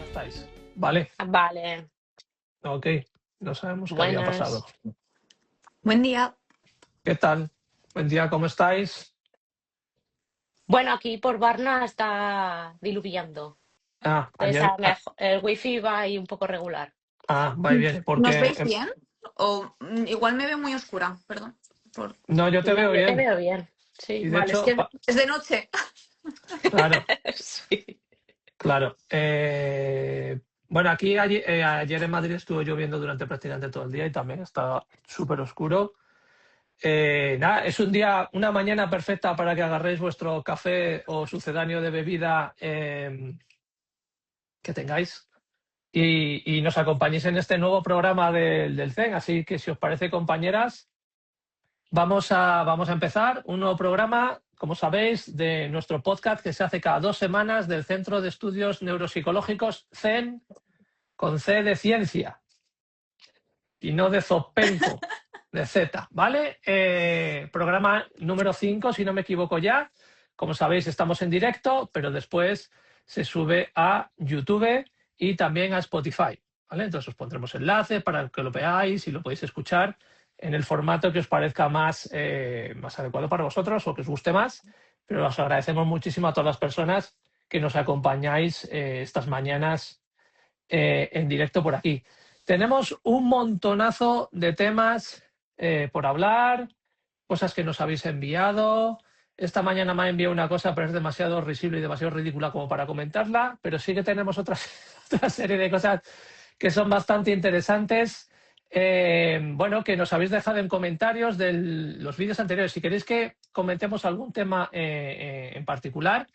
¿Estáis? Vale, Vale, ok. No sabemos qué había pasado. buenas. Buen día. ¿Qué tal? Buen día, ¿cómo estáis? Bueno, aquí por Varna está diluviando. Entonces, el wifi va ahí un poco regular. va bien, ¿Nos porque... veis bien? O igual me veo muy oscura, perdón. No, yo te No, veo yo te bien. veo bien. Y Sí. de Vale, es hecho, que es de noche. claro, Sí. claro. Bueno, aquí ayer en Madrid estuvo lloviendo durante prácticamente todo el día y también está súper oscuro. Nada, es un día, una mañana perfecta para que agarréis vuestro café o sucedáneo de bebida que tengáis y nos acompañéis en este nuevo programa del CEN. Así que si os parece, compañeras, vamos a empezar un nuevo programa, como sabéis, de nuestro podcast que se hace cada 2 semanas del Centro de Estudios Neuropsicológicos CEN, con C de ciencia y no de zopenco, de Z, ¿vale? Programa número 5, si no me equivoco ya. Como sabéis, estamos en directo, pero después se sube a YouTube y también a Spotify, ¿vale? Entonces os pondremos enlace para que lo veáis y lo podéis escuchar en el formato que os parezca más adecuado para vosotros o que os guste más. Pero os agradecemos muchísimo a todas las personas que nos acompañáis estas mañanas en directo por aquí. Tenemos un montonazo de temas por hablar, cosas que nos habéis enviado. Esta mañana me ha enviado una cosa, pero es demasiado risible y demasiado ridícula como para comentarla, pero sí que tenemos otra serie de cosas que son bastante interesantes. Bueno, que nos habéis dejado en comentarios de los vídeos anteriores. Si queréis que comentemos algún tema en particular,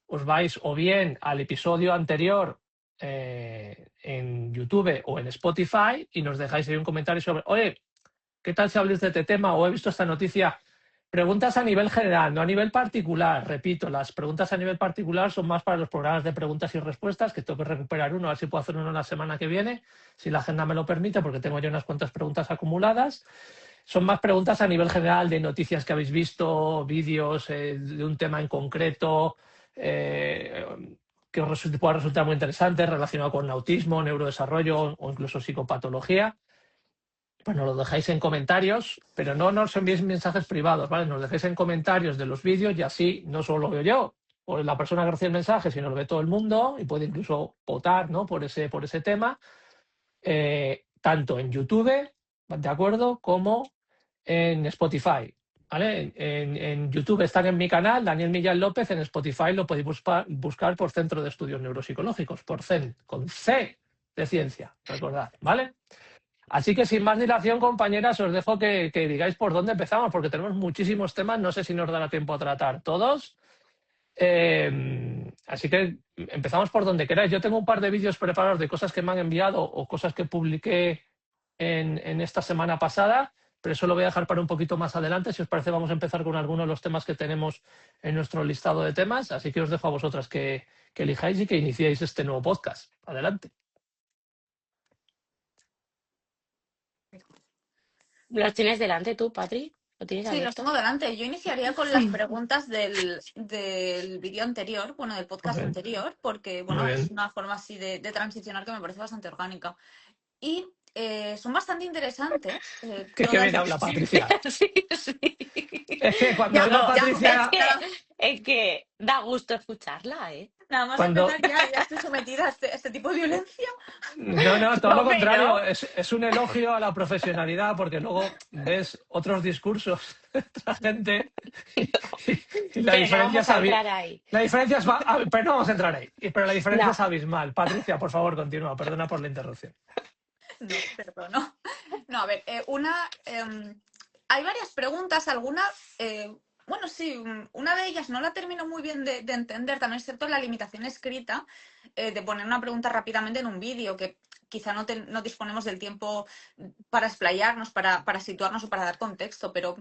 os vais o bien al episodio anterior en YouTube o en Spotify y nos dejáis ahí un comentario sobre, oye, ¿qué tal si habléis de este tema? O he visto esta noticia. Preguntas a nivel general, no a nivel particular. Repito, las preguntas a nivel particular son más para los programas de preguntas y respuestas, que tengo que recuperar uno, a ver si puedo hacer uno la semana que viene, si la agenda me lo permite, porque tengo ya unas cuantas preguntas acumuladas. Son más preguntas a nivel general de noticias que habéis visto, vídeos de un tema en concreto, que os pueda resultar muy interesante, relacionado con autismo, neurodesarrollo o incluso psicopatología. Pues nos lo dejáis en comentarios, pero no nos enviéis mensajes privados, ¿vale? Nos dejéis en comentarios de los vídeos y así no solo lo veo yo o la persona que recibe el mensaje, sino lo ve todo el mundo y puede incluso votar, ¿no? por ese tema, tanto en YouTube, ¿de acuerdo?, como en Spotify, ¿vale? En YouTube están en mi canal, Daniel Millán López. En Spotify lo podéis buscar por Centro de Estudios Neuropsicológicos, por CEN, con C de ciencia, recordad, ¿vale? Así que sin más dilación, compañeras, os dejo que digáis por dónde empezamos, porque tenemos muchísimos temas, no sé si nos dará tiempo a tratar todos. Así que empezamos por donde queráis. Yo tengo un par de vídeos preparados de cosas que me han enviado o cosas que publiqué en esta semana pasada, pero eso lo voy a dejar para un poquito más adelante. Si os parece, vamos a empezar con algunos de los temas que tenemos en nuestro listado de temas. Así que os dejo a vosotras que elijáis y que iniciéis este nuevo podcast. Adelante. ¿Los tienes delante tú, Patri? ¿Lo tienes Sí, los abierto? tengo delante. Yo iniciaría con las preguntas del vídeo anterior, bueno, del podcast anterior, porque, bueno, es una forma así de transicionar que me parece bastante orgánica. Y son bastante interesantes. Qué bien habla Patricia. Sí, sí. Es que cuando Ya, habla ya, Patricia... Es que da gusto escucharla, ¿eh? Nada más Cuando- empezar ya estoy sometida a este tipo de violencia. No, todo lo Hombre, contrario. ¿no? Es un elogio a la profesionalidad, porque luego ves otros discursos de otra gente y la Pero no diferencia vamos es a entrar ahí. la diferencia es... Pero no vamos a entrar ahí. Pero la diferencia No. es abismal. Patricia, por favor, continúa. Perdona por la interrupción. No, perdón. No, a ver, hay varias preguntas, alguna, bueno, sí, una de ellas no la termino muy bien de entender, también es cierto la limitación escrita de poner una pregunta rápidamente en un vídeo, que quizá no disponemos del tiempo para explayarnos, para situarnos o para dar contexto, pero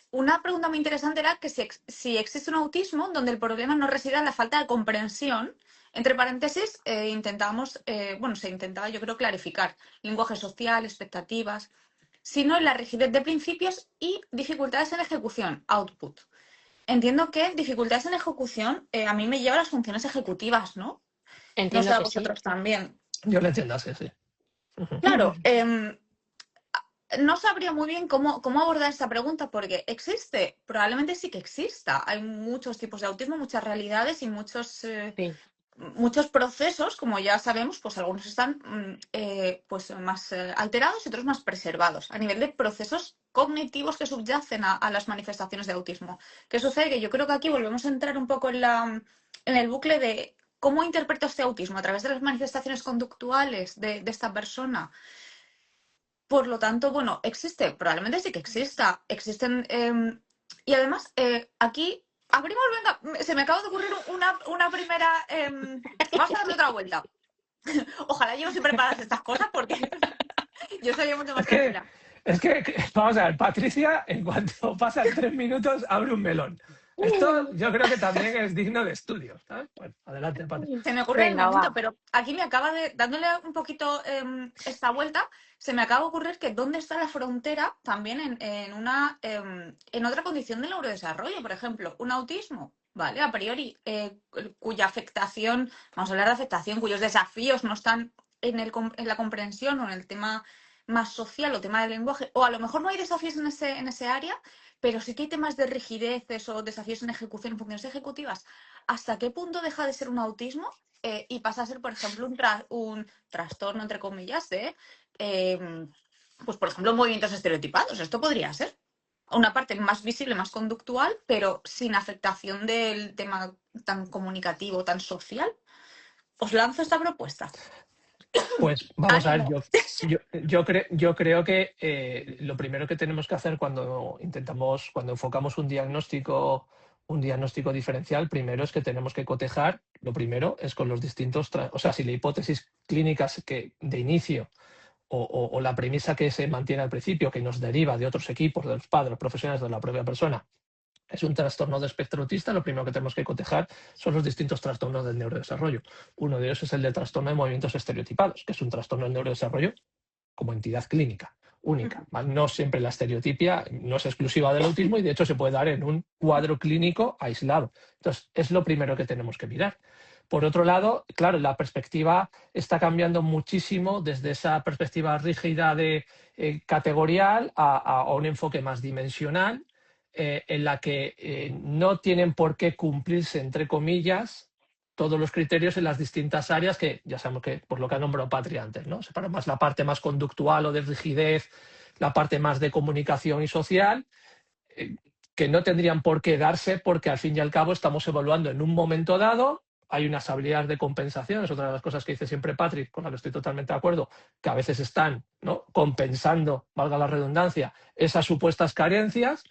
una pregunta muy interesante era que si existe un autismo donde el problema no reside en la falta de comprensión Entre paréntesis, se intentaba, yo creo, clarificar lenguaje social, expectativas, sino la rigidez de principios y dificultades en ejecución, output. Entiendo que dificultades en ejecución a mí me lleva a las funciones ejecutivas, ¿no? Entiendo sé a que vosotros sí. también. Yo lo entiendo así, sí. Claro, no sabría muy bien cómo abordar esta pregunta porque existe, probablemente sí que exista. Hay muchos tipos de autismo, muchas realidades y muchos procesos, como ya sabemos, pues algunos están más alterados y otros más preservados a nivel de procesos cognitivos que subyacen a las manifestaciones de autismo. ¿Qué sucede? Que yo creo que aquí volvemos a entrar un poco en el bucle de cómo interpreto este autismo a través de las manifestaciones conductuales de esta persona. Por lo tanto, bueno, existe, probablemente sí que exista. Existen. Y además, aquí abrimos, venga, se me acaba de ocurrir una primera. Vamos a darle otra vuelta. Ojalá yo no estoy preparada estas cosas porque yo sería mucho más tranquila. Es que, vamos a ver, Patricia, en cuanto pasan 3 minutos, abre un melón. Esto yo creo que también es digno de estudio, ¿sabes? Bueno, adelante, Patricia. Se me ocurre en el momento, pero aquí me acaba dándole un poquito esta vuelta, se me acaba de ocurrir que dónde está la frontera también en otra condición del neurodesarrollo, por ejemplo, un autismo, ¿vale? A priori, cuya afectación, vamos a hablar de afectación, cuyos desafíos no están en la comprensión o en el tema más social o tema del lenguaje, o a lo mejor no hay desafíos en ese área, pero sí que hay temas de rigideces o desafíos en ejecución, en funciones ejecutivas. ¿Hasta qué punto deja de ser un autismo y pasa a ser, por ejemplo, un trastorno, entre comillas, pues por ejemplo, movimientos estereotipados? Esto podría ser una parte más visible, más conductual, pero sin afectación del tema tan comunicativo, tan social. Os lanzo esta propuesta. Pues vamos a ver, yo creo que lo primero que tenemos que hacer cuando enfocamos un diagnóstico diferencial, primero es que tenemos que cotejar, lo primero es con los distintos, o sea, si la hipótesis clínica que de inicio o la premisa que se mantiene al principio, que nos deriva de otros equipos, de los padres, profesionales, de la propia persona, es un trastorno de espectro autista, lo primero que tenemos que cotejar son los distintos trastornos del neurodesarrollo. Uno de ellos es el de trastorno de movimientos estereotipados, que es un trastorno del neurodesarrollo como entidad clínica única. No siempre la estereotipia no es exclusiva del autismo y de hecho se puede dar en un cuadro clínico aislado. Entonces, es lo primero que tenemos que mirar. Por otro lado, claro, la perspectiva está cambiando muchísimo desde esa perspectiva rígida de categorial a un enfoque más dimensional, en la que no tienen por qué cumplirse, entre comillas, todos los criterios en las distintas áreas que ya sabemos que, por lo que ha nombrado Patri antes, ¿no? Separa más la parte más conductual o de rigidez, la parte más de comunicación y social, que no tendrían por qué darse porque al fin y al cabo estamos evaluando en un momento dado. Hay unas habilidades de compensación, es otra de las cosas que dice siempre Patrick, con la que estoy totalmente de acuerdo, que a veces están, ¿no?, compensando, valga la redundancia, esas supuestas carencias.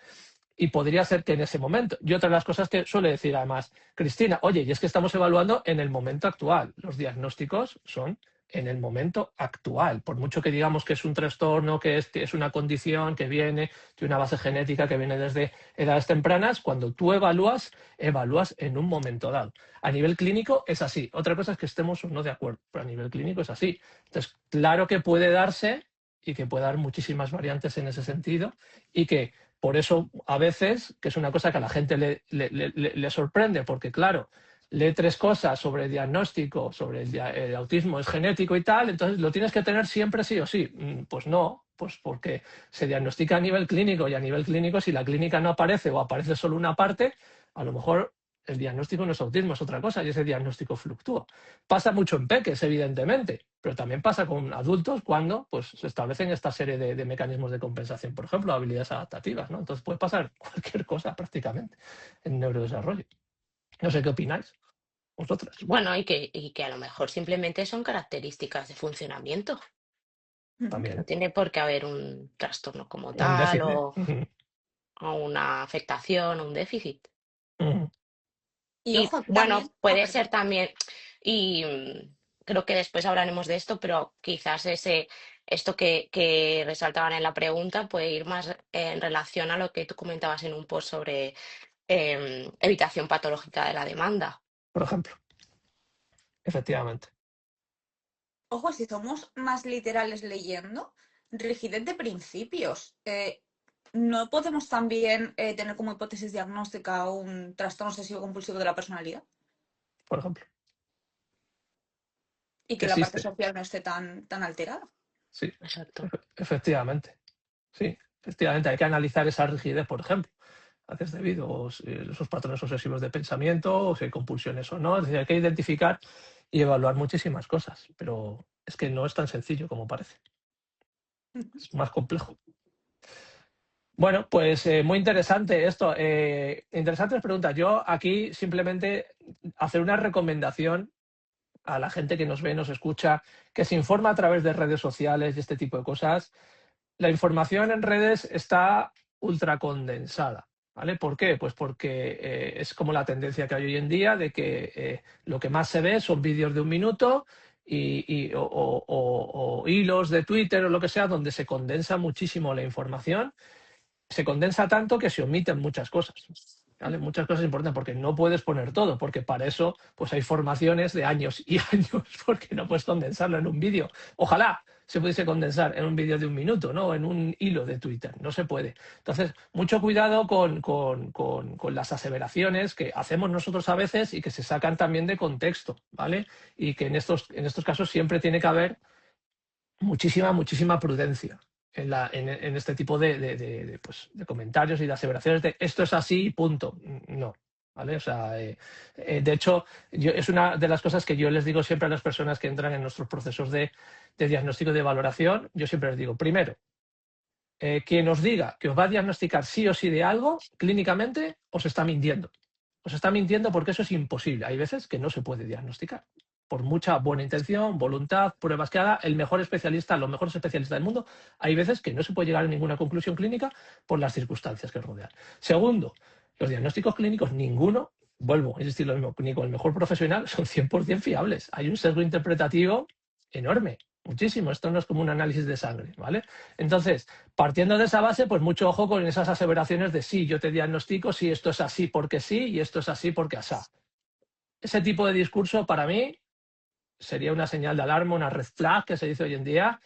Y podría ser que en ese momento. Y otra de las cosas que suele decir además Cristina, oye, y es que estamos evaluando en el momento actual. Los diagnósticos son en el momento actual. Por mucho que digamos que es un trastorno, que es una condición que viene de una base genética que viene desde edades tempranas, cuando tú evalúas en un momento dado. A nivel clínico es así. Otra cosa es que estemos o no de acuerdo, pero a nivel clínico es así. Entonces, claro que puede darse y que puede dar muchísimas variantes en ese sentido y que por eso, a veces, que es una cosa que a la gente le sorprende, porque claro, lee 3 cosas sobre el diagnóstico, sobre el autismo es genético y tal, entonces lo tienes que tener siempre sí o sí. Pues no, pues porque se diagnostica a nivel clínico y a nivel clínico, si la clínica no aparece o aparece solo una parte, a lo mejor el diagnóstico no es autismo, es otra cosa y ese diagnóstico fluctúa. Pasa mucho en peques, evidentemente, pero también pasa con adultos cuando pues, se establecen esta serie de mecanismos de compensación, por ejemplo, habilidades adaptativas, ¿no? Entonces puede pasar cualquier cosa prácticamente en neurodesarrollo. No sé qué opináis vosotras. Bueno, y que a lo mejor simplemente son características de funcionamiento. También. No tiene por qué haber un trastorno como Un tal déficit. o una afectación o un déficit. Y ojo, bueno, también. puede ser también, y creo que después hablaremos de esto, pero quizás esto que resaltaban en la pregunta puede ir más en relación a lo que tú comentabas en un post sobre evitación patológica de la demanda. Por ejemplo. efectivamente. Ojo, si somos más literales leyendo, rigidez de principios. ¿No podemos también tener como hipótesis diagnóstica un trastorno obsesivo compulsivo de la personalidad? Por ejemplo, Y que la parte existe, social no esté tan alterada. sí, Exacto. efectivamente. Sí, efectivamente, hay que analizar esa rigidez, por ejemplo. Haces debido o esos patrones obsesivos de pensamiento, o si hay compulsiones o no. Es decir, hay que identificar y evaluar muchísimas cosas, pero es que no es tan sencillo como parece. Es más complejo. Bueno, pues muy interesante esto. Interesantes preguntas. Yo aquí simplemente hacer una recomendación a la gente que nos ve, nos escucha, que se informa a través de redes sociales y este tipo de cosas. La información en redes está ultra condensada. ¿Vale? ¿Por qué? Pues porque es como la tendencia que hay hoy en día de que lo que más se ve son vídeos de 1 minuto o hilos de Twitter o lo que sea, donde se condensa muchísimo la información. Se condensa tanto que se omiten muchas cosas. ¿Vale? Muchas cosas importantes porque no puedes poner todo, porque para eso pues hay formaciones de años y años, porque no puedes condensarlo en un vídeo. Ojalá se pudiese condensar en un vídeo de 1 minuto, ¿no? En un hilo de Twitter. No se puede. Entonces, mucho cuidado con las aseveraciones que hacemos nosotros a veces y que se sacan también de contexto, ¿vale? Y que en estos casos siempre tiene que haber muchísima prudencia en este tipo pues, de comentarios y de aseveraciones de esto es así, punto. No. ¿Vale? O sea, de hecho, es una de las cosas que yo les digo siempre a las personas que entran en nuestros procesos de diagnóstico y de valoración. Yo siempre les digo, primero, quien os diga que os va a diagnosticar sí o sí de algo, clínicamente, os está mintiendo. Os está mintiendo porque eso es imposible. Hay veces que no se puede diagnosticar. Por mucha buena intención, voluntad, pruebas que haga, el mejor especialista, los mejores especialistas del mundo, hay veces que no se puede llegar a ninguna conclusión clínica por las circunstancias que rodean. Segundo, los diagnósticos clínicos, ninguno, vuelvo a insistir lo mismo, ni con el mejor profesional, son 100% fiables. Hay un sesgo interpretativo enorme, muchísimo. Esto no es como un análisis de sangre, ¿vale? Entonces, partiendo de esa base, pues mucho ojo con esas aseveraciones de sí, yo te diagnostico, sí, esto es así porque sí y esto es así porque asá. Ese tipo de discurso para mí sería una señal de alarma, una red flag que se dice hoy en día,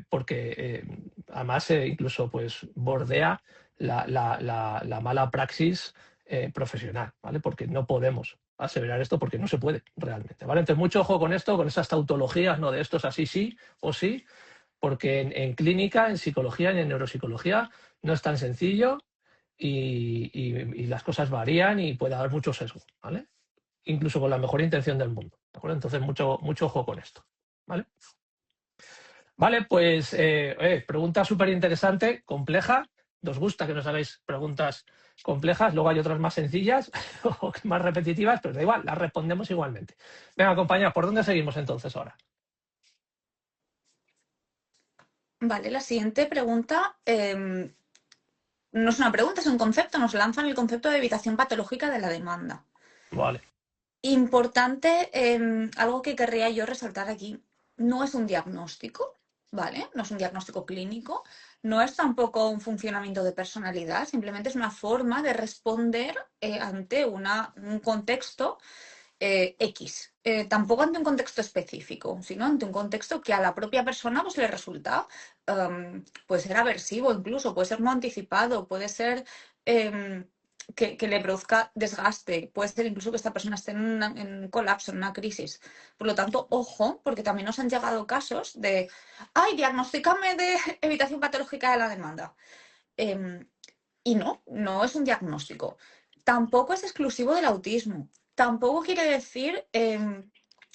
porque además incluso pues bordea la mala praxis profesional, ¿vale? Porque no podemos aseverar esto porque no se puede realmente, ¿vale? Entonces mucho ojo con esto, con esas tautologías, ¿no? De esto es así sí o sí, porque en clínica, en psicología y en neuropsicología no es tan sencillo y las cosas varían y puede haber mucho sesgo, ¿vale? Incluso con la mejor intención del mundo, ¿de acuerdo? Entonces mucho ojo con esto, ¿vale? Vale, pues pregunta súper interesante, compleja. Nos gusta que nos hagáis preguntas complejas, luego hay otras más sencillas o más repetitivas, pero da igual, las respondemos igualmente. Venga, compañera, ¿por dónde seguimos entonces ahora? Vale, la siguiente pregunta no es una pregunta, es un concepto. Nos lanzan el concepto de evitación patológica de la demanda. Vale. Importante, algo que querría yo resaltar aquí, no es un diagnóstico, ¿vale? No es un diagnóstico clínico, no es tampoco un funcionamiento de personalidad, simplemente es una forma de responder ante un contexto X. Tampoco ante un contexto específico, sino ante un contexto que a la propia persona pues, le resulta, puede ser aversivo incluso, puede ser no anticipado, puede ser que le produzca desgaste, puede ser incluso que esta persona esté en un colapso, en una crisis. Por lo tanto, ojo, porque también nos han llegado casos de, ay, diagnostícame de evitación patológica de la demanda. Y no es un diagnóstico. Tampoco es exclusivo del autismo. Tampoco quiere decir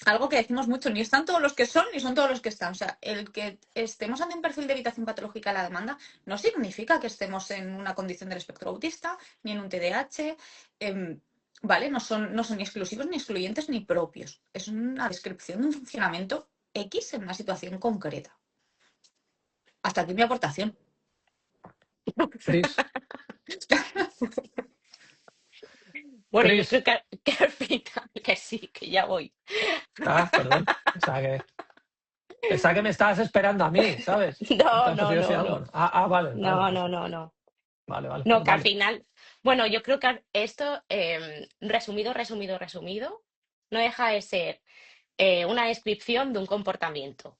algo que decimos mucho, ni están todos los que son, ni son todos los que están. O sea, el que estemos ante un perfil de evitación patológica de la demanda no significa que estemos en una condición del espectro autista, ni en un TDAH. ¿Vale? No son ni exclusivos, ni excluyentes, ni propios. Es una descripción de un funcionamiento X en una situación concreta. Hasta aquí mi aportación. Cris, Bueno, yo Cris. creo que al final, que sí, que ya voy. Ah, perdón. Pensaba que me estabas esperando a mí, ¿sabes? No, Entonces no, yo decía no, algo. no. Vale, No, pues no, no, no. vale, No, pues que al vale. final, bueno, yo creo que esto, resumido, no deja de ser una descripción de un comportamiento,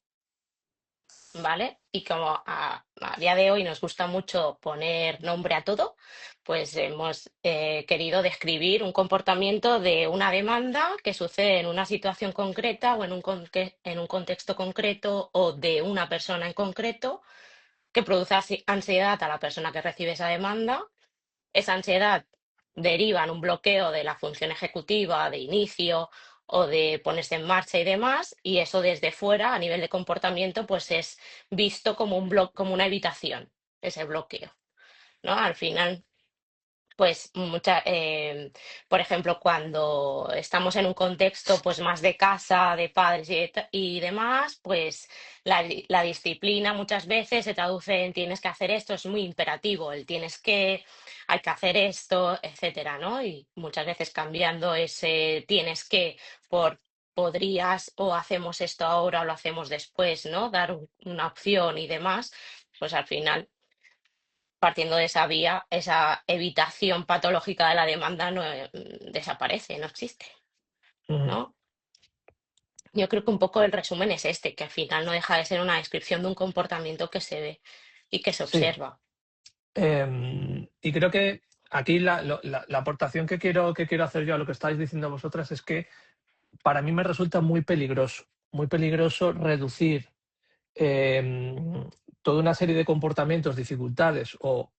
¿vale? Y como a día de hoy nos gusta mucho poner nombre a todo, pues hemos querido describir un comportamiento de una demanda que sucede en una situación concreta o en un contexto concreto o de una persona en concreto que produce ansiedad a la persona que recibe esa demanda. Esa ansiedad deriva en un bloqueo de la función ejecutiva, de inicio o de ponerse en marcha y demás, y eso desde fuera, a nivel de comportamiento, pues es visto como como una evitación, ese bloqueo, ¿no? Al final, pues por ejemplo, cuando estamos en un contexto pues más de casa, de padres y demás, pues la disciplina muchas veces se traduce en tienes que hacer esto, es muy imperativo, el tienes que, hay que hacer esto, etcétera, ¿no? Y muchas veces cambiando ese tienes que por podrías o hacemos esto ahora o lo hacemos después, ¿no? Dar una opción y demás, pues al final partiendo de esa vía, esa evitación patológica de la demanda no desaparece, no existe, ¿no? Yo creo que un poco el resumen es este, que al final no deja de ser una descripción de un comportamiento que se ve y que se Sí. observa. Y creo que aquí la aportación que quiero hacer yo a lo que estáis diciendo vosotras es que para mí me resulta muy peligroso reducir toda una serie de comportamientos, dificultades o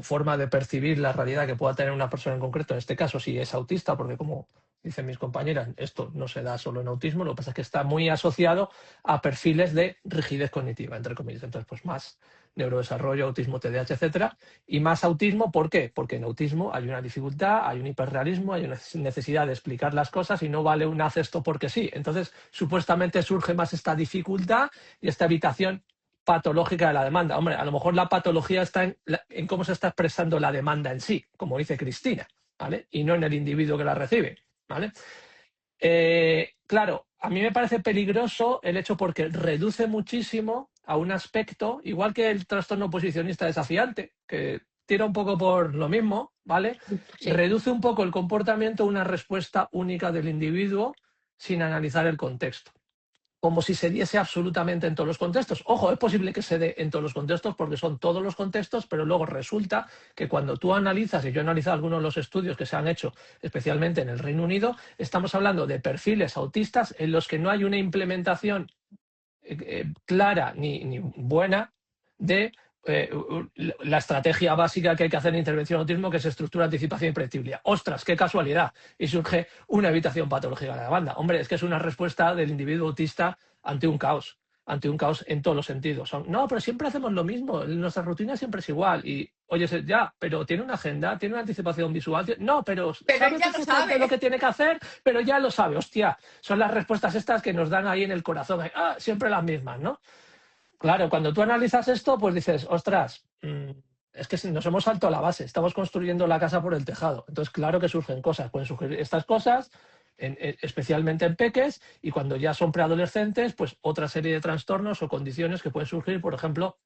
forma de percibir la realidad que pueda tener una persona en concreto, en este caso si es autista, porque como dicen mis compañeras, esto no se da solo en autismo, lo que pasa es que está muy asociado a perfiles de rigidez cognitiva, entre comillas. Entonces, pues más neurodesarrollo, autismo, TDAH, etcétera, y más autismo, ¿por qué? Porque en autismo hay una dificultad, hay un hiperrealismo, hay una necesidad de explicar las cosas y no vale un haz esto porque sí. Entonces, supuestamente surge más esta dificultad y esta evitación patológica de la demanda. Hombre, a lo mejor la patología está en cómo se está expresando la demanda en sí, como dice Cristina, ¿vale? Y no en el individuo que la recibe, ¿vale? Claro, a mí me parece peligroso el hecho porque reduce muchísimo a un aspecto, igual que el trastorno oposicionista desafiante, que tira un poco por lo mismo, ¿vale? Sí. Reduce un poco el comportamiento a una respuesta única del individuo sin analizar el contexto, como si se diese absolutamente en todos los contextos. Ojo, es posible que se dé en todos los contextos porque son todos los contextos, pero luego resulta que cuando tú analizas, y yo he analizado algunos de los estudios que se han hecho especialmente en el Reino Unido, estamos hablando de perfiles autistas en los que no hay una implementación clara ni buena de la estrategia básica que hay que hacer en intervención autismo, que es estructura, anticipación y predictibilidad. ¡Ostras, qué casualidad! Y surge una evitación patológica de la demanda. Hombre, es que es una respuesta del individuo autista ante un caos en todos los sentidos. No, pero siempre hacemos lo mismo, nuestra rutina siempre es igual. Y, oye, ya, pero tiene una agenda, tiene una anticipación visual. No, pero sabe ya lo perfectamente sabe. lo que tiene que hacer, pero ya lo sabe. Hostia, son las respuestas estas que nos dan ahí en el corazón. Siempre las mismas, ¿no? Claro, cuando tú analizas esto, pues dices, ostras, es que nos hemos saltado la base, estamos construyendo la casa por el tejado. Entonces, claro que surgen cosas, pueden surgir estas cosas, especialmente en peques, y cuando ya son preadolescentes, pues otra serie de trastornos o condiciones que pueden surgir, por ejemplo,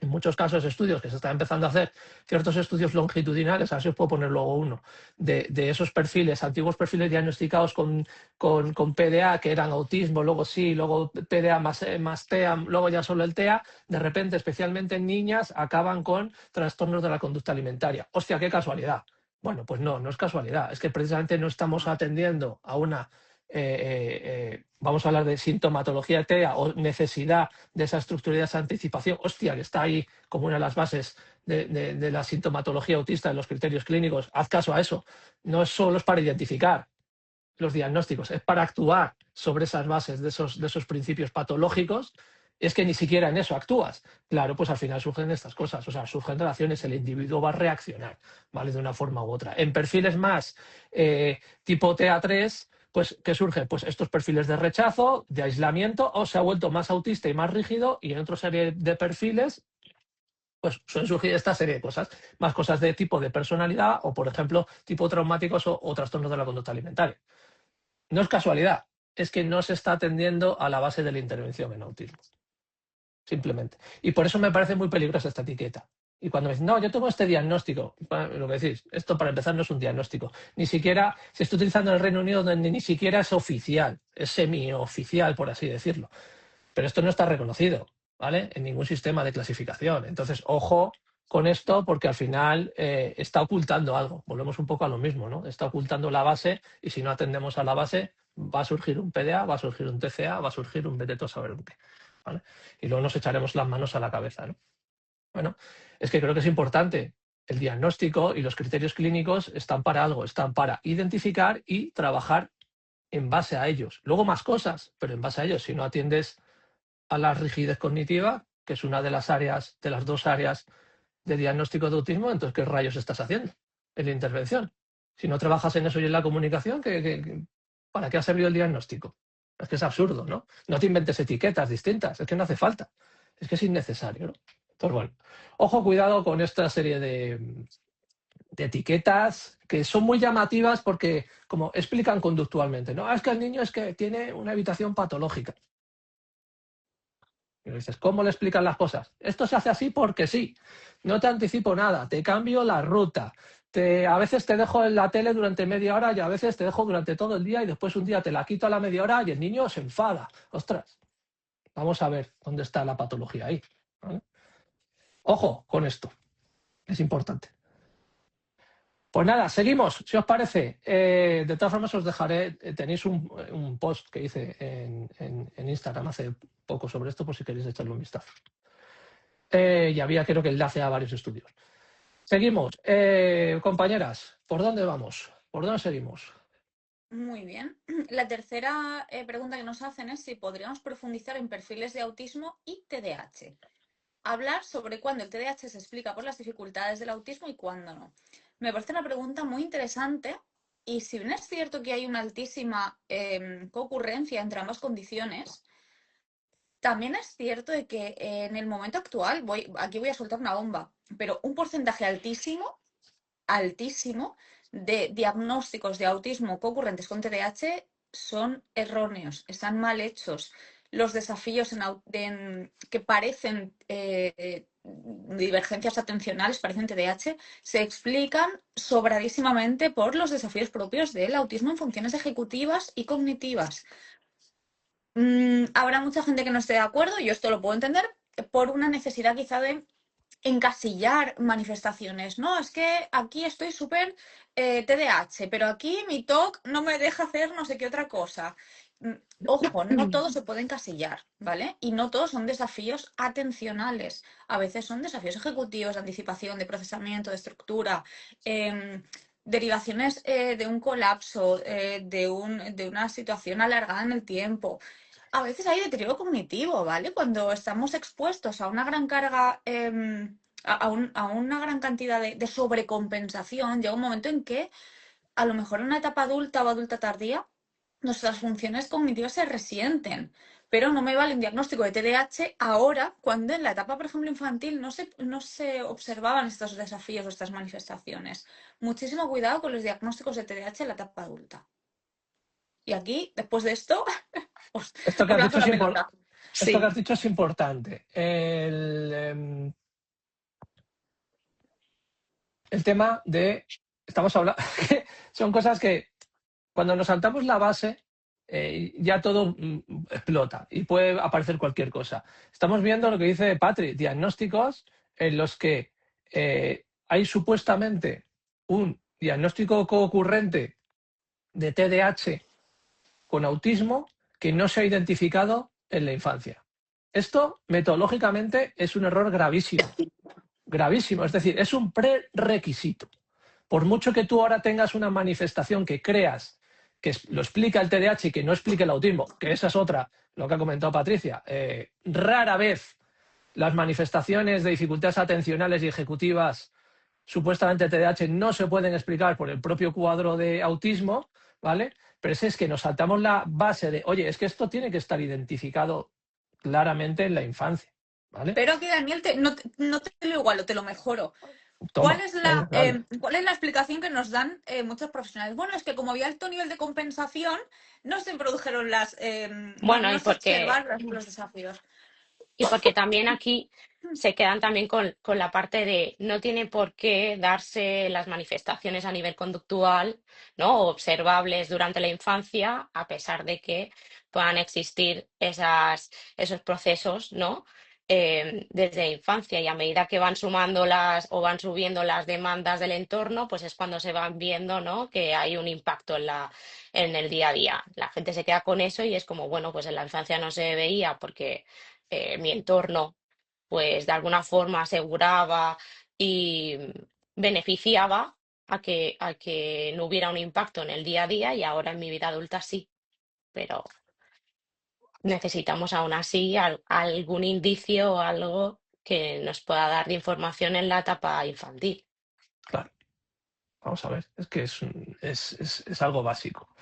en muchos casos estudios que se están empezando a hacer, ciertos estudios longitudinales, así os puedo poner luego uno, de esos perfiles, antiguos perfiles diagnosticados con PDA, que eran autismo, luego sí, luego PDA más TEA, luego ya solo el TEA, de repente, especialmente en niñas, acaban con trastornos de la conducta alimentaria. Hostia, qué casualidad. Bueno, pues no es casualidad, es que precisamente no estamos atendiendo a una, vamos a hablar de sintomatología TEA o necesidad de esa estructura de esa anticipación, hostia, que está ahí como una de las bases de la sintomatología autista, de los criterios clínicos. Haz caso a eso, no es solo para identificar los diagnósticos, es para actuar sobre esas bases de esos principios patológicos. Es que ni siquiera en eso actúas. Claro, pues al final surgen estas cosas, o sea, surgen relaciones, el individuo va a reaccionar, ¿vale? De una forma u otra. En perfiles más tipo TA3, pues, ¿qué surge? Pues estos perfiles de rechazo, de aislamiento, o se ha vuelto más autista y más rígido, y en otra serie de perfiles, pues suelen surgir esta serie de cosas, más cosas de tipo de personalidad, o por ejemplo, tipo traumáticos o trastornos de la conducta alimentaria. No es casualidad, es que no se está atendiendo a la base de la intervención en autismo. Simplemente. Y por eso me parece muy peligrosa esta etiqueta. Y cuando me dicen, no, yo tengo este diagnóstico, lo que decís, esto para empezar no es un diagnóstico. Ni siquiera se está utilizando en el Reino Unido, donde ni siquiera es oficial, es semioficial, por así decirlo. Pero esto no está reconocido, ¿vale? En ningún sistema de clasificación. Entonces, ojo con esto, porque al final está ocultando algo. Volvemos un poco a lo mismo, ¿no? Está ocultando la base, y si no atendemos a la base, va a surgir un PDA, va a surgir un TCA, va a surgir un vete tú a saber un qué, ¿vale? Y luego nos echaremos las manos a la cabeza, ¿no? Bueno, es que creo que es importante. El diagnóstico y los criterios clínicos están para algo, están para identificar y trabajar en base a ellos. Luego más cosas, pero en base a ellos. Si no atiendes a la rigidez cognitiva, que es una de las áreas, de las dos áreas de diagnóstico de autismo, entonces ¿qué rayos estás haciendo en la intervención? Si no trabajas en eso y en la comunicación, ¿para qué ha servido el diagnóstico? Es que es absurdo, ¿no? No te inventes etiquetas distintas, es que no hace falta, es que es innecesario, ¿no? Entonces, bueno, ojo, cuidado con esta serie de etiquetas que son muy llamativas porque, como explican conductualmente, ¿no? Es que el niño es que tiene una evitación patológica. Y dices, ¿cómo le explican las cosas? Esto se hace así porque sí. No te anticipo nada, te cambio la ruta. A veces te dejo en la tele durante media hora y a veces te dejo durante todo el día y después un día te la quito a la media hora y el niño se enfada. Ostras, vamos a ver dónde está la patología ahí, ¿vale? Ojo con esto, es importante. Pues nada, seguimos, si os parece. De todas formas os dejaré, tenéis un post que hice en Instagram hace poco sobre esto, por si queréis echarle un vistazo. Y había, creo que, enlace a varios estudios. Seguimos. Compañeras, ¿por dónde vamos? ¿Por dónde seguimos? Muy bien. La tercera pregunta que nos hacen es si podríamos profundizar en perfiles de autismo y TDAH. Hablar sobre cuándo el TDAH se explica por las dificultades del autismo y cuándo no. Me parece una pregunta muy interesante y si bien es cierto que hay una altísima concurrencia entre ambas condiciones, también es cierto de que en el momento actual, aquí voy a soltar una bomba, pero un porcentaje altísimo de diagnósticos de autismo concurrentes con TDAH son erróneos, están mal hechos. Los desafíos que parecen divergencias atencionales, parecen TDAH, se explican sobradísimamente por los desafíos propios del autismo en funciones ejecutivas y cognitivas. Habrá mucha gente que no esté de acuerdo, yo esto lo puedo entender, por una necesidad quizá de encasillar manifestaciones, ¿no? Es que aquí estoy súper TDAH, pero aquí mi TOC no me deja hacer no sé qué otra cosa. Ojo, no todo se puede encasillar, ¿vale? Y no todos son desafíos atencionales. A veces son desafíos ejecutivos, de anticipación, de procesamiento, de estructura, derivaciones de un colapso, de una situación alargada en el tiempo. A veces hay deterioro cognitivo, ¿vale? Cuando estamos expuestos a una gran carga, a una gran cantidad de sobrecompensación, llega un momento en que a lo mejor en una etapa adulta o adulta tardía, nuestras funciones cognitivas se resienten. Pero no me vale un diagnóstico de TDAH ahora, cuando en la etapa, por ejemplo, infantil no se observaban estos desafíos o estas manifestaciones. Muchísimo cuidado con los diagnósticos de TDAH en la etapa adulta. Y aquí, después de esto, Esto que has dicho es importante. Esto que has dicho es importante. El tema de... Estamos hablando... son cosas que cuando nos saltamos la base ya todo explota y puede aparecer cualquier cosa. Estamos viendo lo que dice Patri, diagnósticos en los que hay supuestamente un diagnóstico concurrente de TDAH con autismo que no se ha identificado en la infancia. Esto, metodológicamente, es un error gravísimo. Gravísimo. Es decir, es un prerequisito. Por mucho que tú ahora tengas una manifestación que creas que lo explica el TDAH y que no explique el autismo, que esa es otra, lo que ha comentado Patricia, rara vez las manifestaciones de dificultades atencionales y ejecutivas supuestamente TDAH no se pueden explicar por el propio cuadro de autismo, ¿vale? Pero es que nos saltamos la base de, oye, es que esto tiene que estar identificado claramente en la infancia, ¿vale? Pero aquí, Daniel, no te lo igualo, te lo mejoro. Toma, ¿Cuál es la explicación que nos dan muchos profesionales? Bueno, es que como había alto nivel de compensación, no se produjeron Bueno, no y se porque observaron los desafíos. Y porque también aquí se quedan también con la parte de no tiene por qué darse las manifestaciones a nivel conductual, ¿no? O observables durante la infancia, a pesar de que puedan existir esos procesos, ¿no? Desde la infancia, y a medida que van sumando o van subiendo las demandas del entorno, pues es cuando se van viendo, ¿no? Que hay un impacto en el día a día. La gente se queda con eso y es como, bueno, pues en la infancia no se veía porque mi entorno, pues de alguna forma aseguraba y beneficiaba a que no hubiera un impacto en el día a día, y ahora en mi vida adulta sí, pero necesitamos aún así algún indicio o algo que nos pueda dar de información en la etapa infantil. Claro, vamos a ver, es que es algo básico.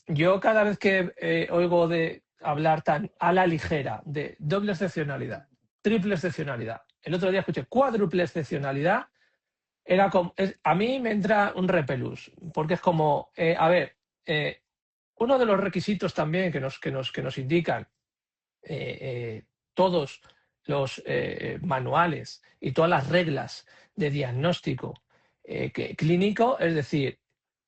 Yo cada vez que oigo de hablar tan a la ligera de doble excepcionalidad, triple excepcionalidad, el otro día escuché cuádruple excepcionalidad, a mí me entra un repelús, porque es como, a ver, uno de los requisitos también que nos indican todos los manuales y todas las reglas de diagnóstico clínico, es decir,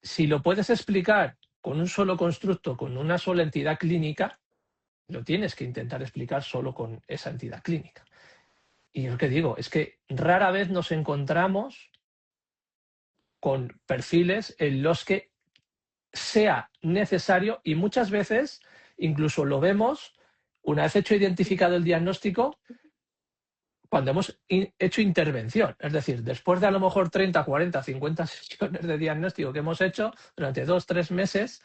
si lo puedes explicar con un solo constructo, con una sola entidad clínica, lo tienes que intentar explicar solo con esa entidad clínica. Y yo lo que digo es que rara vez nos encontramos con perfiles en los que sea necesario, y muchas veces incluso lo vemos una vez identificado el diagnóstico, cuando hemos hecho intervención. Es decir, después de a lo mejor 30, 40, 50 sesiones de diagnóstico que hemos hecho durante 2, 3 meses,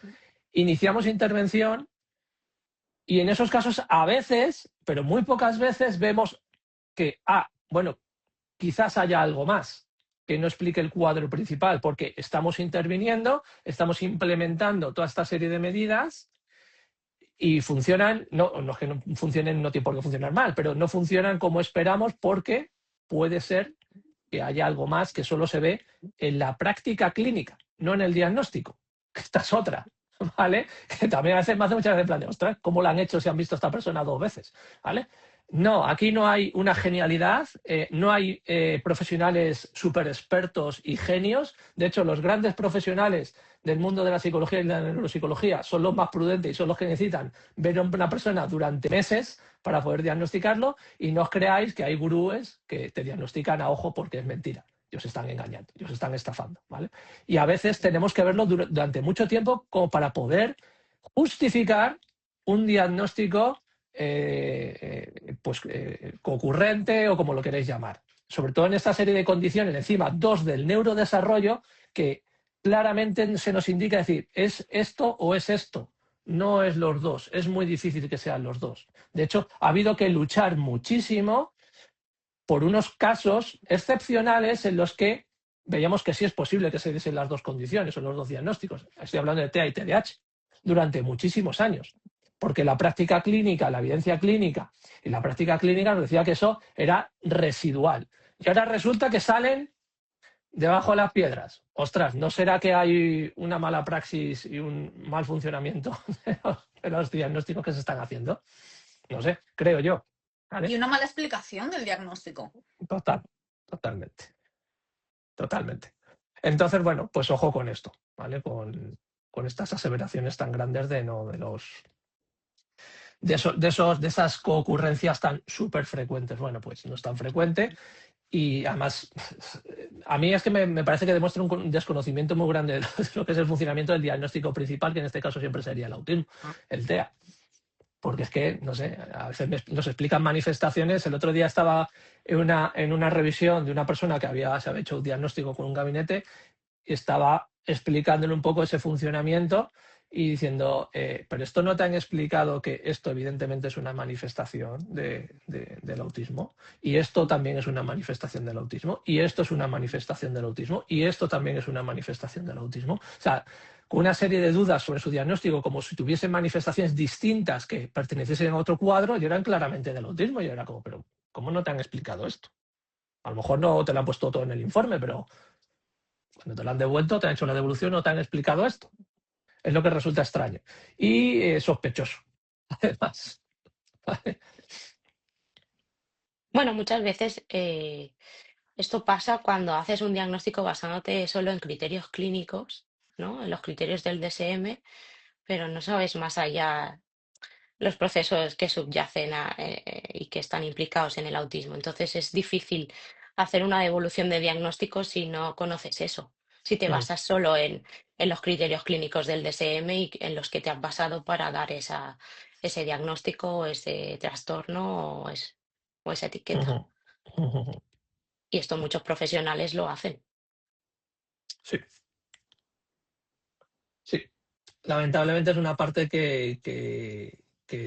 iniciamos intervención, y en esos casos a veces, pero muy pocas veces, vemos que, bueno, quizás haya algo más que no explique el cuadro principal, porque estamos interviniendo, estamos implementando toda esta serie de medidas y funcionan, no es que no funcionen, no tiene por qué funcionar mal, pero no funcionan como esperamos, porque puede ser que haya algo más que solo se ve en la práctica clínica, no en el diagnóstico. Esta es otra, ¿vale? Que también a veces me hace muchas veces en plan de, ostras, ¿cómo la han hecho si han visto a esta persona 2 veces? ¿Vale? No, aquí no hay una genialidad, no hay profesionales súper expertos y genios. De hecho, los grandes profesionales del mundo de la psicología y la neuropsicología son los más prudentes y son los que necesitan ver a una persona durante meses para poder diagnosticarlo, y no os creáis que hay gurúes que te diagnostican a ojo porque es mentira. Ellos están engañando, ellos están estafando, ¿vale? Y a veces tenemos que verlo durante mucho tiempo como para poder justificar un diagnóstico concurrente, o como lo queréis llamar. Sobre todo en esta serie de condiciones, encima 2 del neurodesarrollo, que claramente se nos indica decir, ¿es esto o es esto? No es los dos, es muy difícil que sean los dos. De hecho, ha habido que luchar muchísimo por unos casos excepcionales en los que veíamos que sí es posible que se diesen las dos condiciones o los dos diagnósticos. Estoy hablando de TEA y TDAH durante muchísimos años, porque la práctica clínica, la evidencia clínica y la práctica clínica nos decía que eso era residual. Y ahora resulta que salen debajo de las piedras. Ostras, ¿no será que hay una mala praxis y un mal funcionamiento de los diagnósticos que se están haciendo? No sé, creo yo. ¿Vale? Y una mala explicación del diagnóstico. Totalmente. Entonces, bueno, pues ojo con esto, ¿vale? Con estas aseveraciones tan grandes de esas coocurrencias tan súper frecuentes. Bueno, pues no es tan frecuente, y además a mí es que me parece que demuestra un desconocimiento muy grande de lo que es el funcionamiento del diagnóstico principal, que en este caso siempre sería el autismo, el TEA. Porque es que, no sé, a veces nos explican manifestaciones. El otro día estaba en una revisión de una persona que se había hecho un diagnóstico con un gabinete, y estaba explicándole un poco ese funcionamiento y diciendo, pero esto no te han explicado que esto evidentemente es una manifestación del autismo, y esto también es una manifestación del autismo, y esto es una manifestación del autismo, y esto también es una manifestación del autismo. O sea, con una serie de dudas sobre su diagnóstico, como si tuviesen manifestaciones distintas que perteneciesen a otro cuadro y eran claramente del autismo. Y yo era como, pero ¿cómo no te han explicado esto? A lo mejor no te lo han puesto todo en el informe, pero cuando te lo han devuelto, te han hecho la devolución, no te han explicado esto. Es lo que resulta extraño y sospechoso, además. Bueno, muchas veces esto pasa cuando haces un diagnóstico basándote solo en criterios clínicos, ¿no? En los criterios del DSM, pero no sabes más allá los procesos que subyacen y que están implicados en el autismo. Entonces es difícil hacer una devolución de diagnóstico si no conoces eso, si te Mm, basas solo en los criterios clínicos del DSM y en los que te has basado para dar ese diagnóstico o ese trastorno o esa etiqueta. ujú, ujú. Y esto muchos profesionales lo hacen. Sí, sí. Lamentablemente es una parte que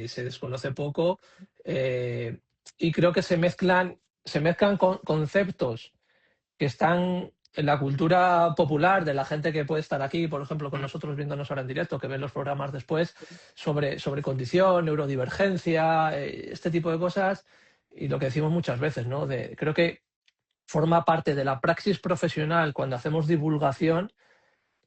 se desconoce poco, eh, y creo que se mezclan conceptos que están en la cultura popular de la gente que puede estar aquí, por ejemplo, con nosotros viéndonos ahora en directo, que ven los programas después, sobre condición, neurodivergencia, este tipo de cosas, y lo que decimos muchas veces, ¿no? Creo que forma parte de la praxis profesional cuando hacemos divulgación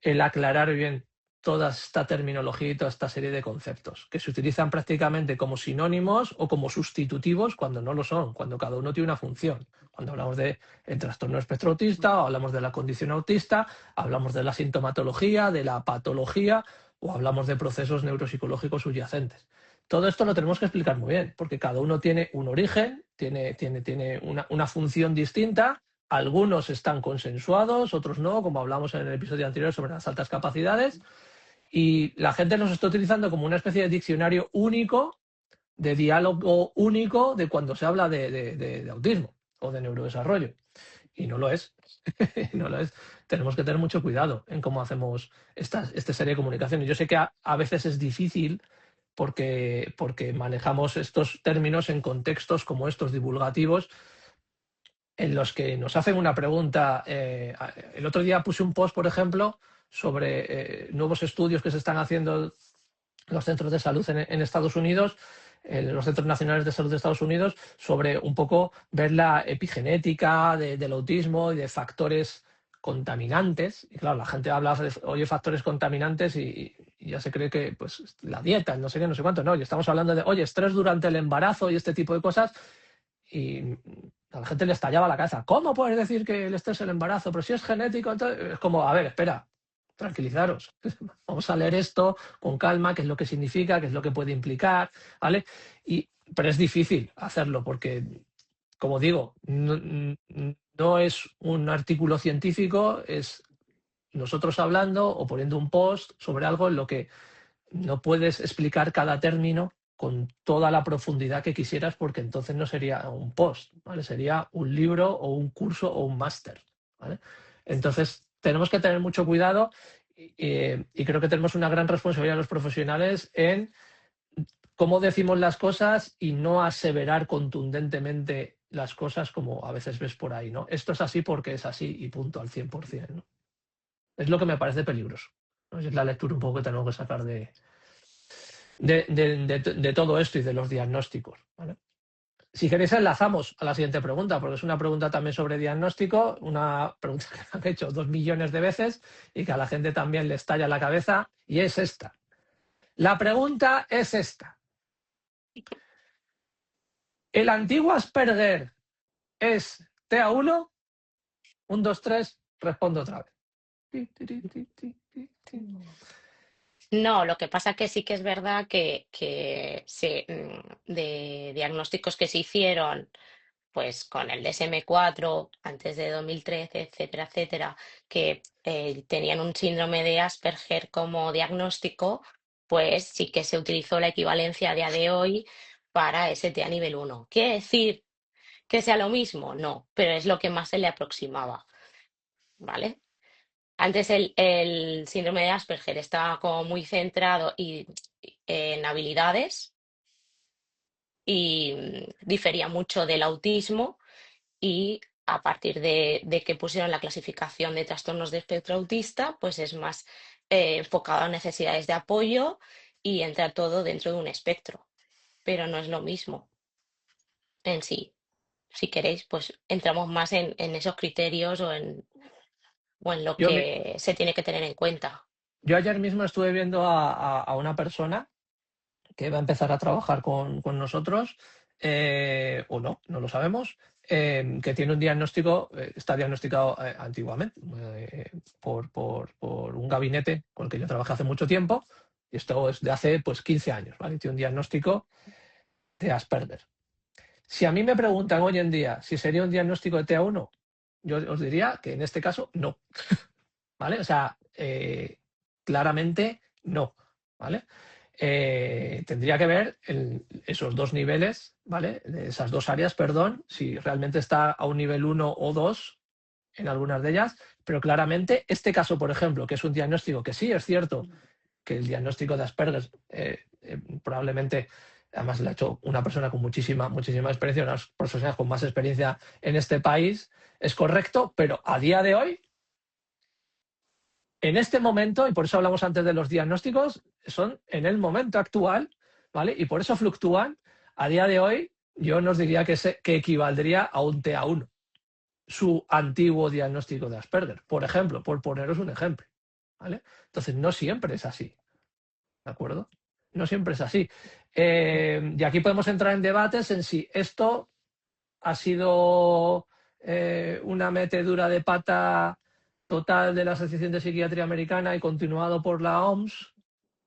el aclarar bien toda esta terminología y toda esta serie de conceptos, que se utilizan prácticamente como sinónimos o como sustitutivos cuando no lo son, cuando cada uno tiene una función. Cuando hablamos del trastorno espectro autista, o hablamos de la condición autista, hablamos de la sintomatología, de la patología, o hablamos de procesos neuropsicológicos subyacentes. Todo esto lo tenemos que explicar muy bien, porque cada uno tiene un origen, tiene una función distinta. Algunos están consensuados, otros no, como hablamos en el episodio anterior sobre las altas capacidades, y la gente los está utilizando como una especie de diccionario único, de diálogo único de cuando se habla de autismo o de neurodesarrollo. Y no lo es. No lo es. Tenemos que tener mucho cuidado en cómo hacemos esta serie de comunicaciones. Yo sé que a veces es difícil porque manejamos estos términos en contextos como estos divulgativos, en los que nos hacen una pregunta. El otro día puse un post, por ejemplo, sobre nuevos estudios que se están haciendo en los centros de salud en Estados Unidos, en los centros nacionales de salud de Estados Unidos, sobre un poco ver la epigenética del autismo y de factores contaminantes. Y claro, la gente oye factores contaminantes y ya se cree que pues la dieta, no sé qué, no sé cuánto, no. Y estamos hablando de, oye, estrés durante el embarazo y este tipo de cosas, y a la gente le estallaba la cabeza. ¿Cómo puedes decir que el estrés es el embarazo? Pero si es genético, entonces... Es como, a ver, espera, tranquilizaros. Vamos a leer esto con calma, qué es lo que significa, qué es lo que puede implicar, ¿vale? Pero es difícil hacerlo porque, como digo, no es un artículo científico, es nosotros hablando o poniendo un post sobre algo en lo que no puedes explicar cada término con toda la profundidad que quisieras, porque entonces no sería un post, ¿vale? Sería un libro o un curso o un máster, ¿vale? Entonces tenemos que tener mucho cuidado, y creo que tenemos una gran responsabilidad los profesionales en cómo decimos las cosas y no aseverar contundentemente las cosas como a veces ves por ahí, ¿no? Esto es así porque es así y punto, al 100%, ¿no? Es lo que me parece peligroso, ¿no? Es la lectura un poco que tenemos que sacar de todo esto y de los diagnósticos, ¿vale? Si queréis, enlazamos a la siguiente pregunta, porque es una pregunta también sobre diagnóstico, una pregunta que me han hecho 2 millones de veces y que a la gente también le estalla la cabeza, y es esta. La pregunta es esta. ¿El antiguo Asperger es TA1? 1, 2, 3, respondo otra vez. No, lo que pasa que sí que es verdad de diagnósticos que se hicieron pues con el DSM-4 antes de 2013, etcétera, etcétera, que tenían un síndrome de Asperger como diagnóstico, pues sí que se utilizó la equivalencia a día de hoy para STA nivel 1. ¿Quiere decir que sea lo mismo? No, pero es lo que más se le aproximaba, ¿vale? Antes el síndrome de Asperger estaba como muy centrado en habilidades y difería mucho del autismo, y a partir de que pusieron la clasificación de trastornos de espectro autista, pues es más enfocado a necesidades de apoyo y entra todo dentro de un espectro, pero no es lo mismo en sí. Si queréis, pues entramos más en esos criterios o en lo Yo, que se tiene que tener en cuenta. yo ayer mismo estuve viendo a una persona que va a empezar a trabajar con nosotros, o no lo sabemos, que tiene un diagnóstico, está diagnosticado antiguamente por un gabinete con el que yo trabajé hace mucho tiempo, y esto es de hace pues 15 años, ¿vale? Tiene un diagnóstico de Asperger. Si a mí me preguntan hoy en día si sería un diagnóstico de TA1, yo os diría que en este caso no, ¿vale? O sea, claramente no, ¿vale? Tendría que ver esos dos niveles, ¿vale? Esas dos áreas, perdón, si realmente está a un nivel 1 o 2 en algunas de ellas, pero claramente este caso, por ejemplo, que es un diagnóstico que sí es cierto que el diagnóstico de Asperger probablemente, además lo ha hecho una persona con muchísima experiencia, unas personas con más experiencia en este país, es correcto, pero a día de hoy, en este momento, y por eso hablamos antes de los diagnósticos, son en el momento actual, ¿vale? Y por eso fluctúan. A día de hoy, yo nos diría que equivaldría a un TA1, su antiguo diagnóstico de Asperger, por ejemplo, por poneros un ejemplo, ¿vale? Entonces, no siempre es así, ¿de acuerdo? No siempre es así. Y aquí podemos entrar en debates en si esto ha sido una metedura de pata total de la Asociación de Psiquiatría Americana y continuado por la OMS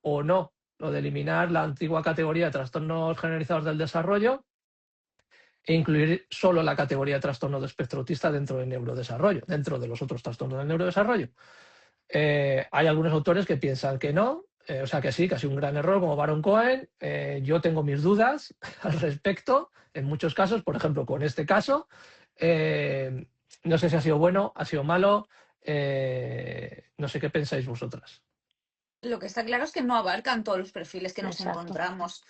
o no, lo de eliminar la antigua categoría de trastornos generalizados del desarrollo e incluir solo la categoría de trastorno de espectro autista dentro del neurodesarrollo, dentro de los otros trastornos del neurodesarrollo. Hay algunos autores que piensan que no, o sea que sí, que ha sido un gran error como Baron Cohen. Yo tengo mis dudas al respecto, en muchos casos, por ejemplo, con este caso. No sé si ha sido bueno, ha sido malo, no sé qué pensáis vosotras. Lo que está claro es que no abarcan todos los perfiles que nos Exacto. encontramos.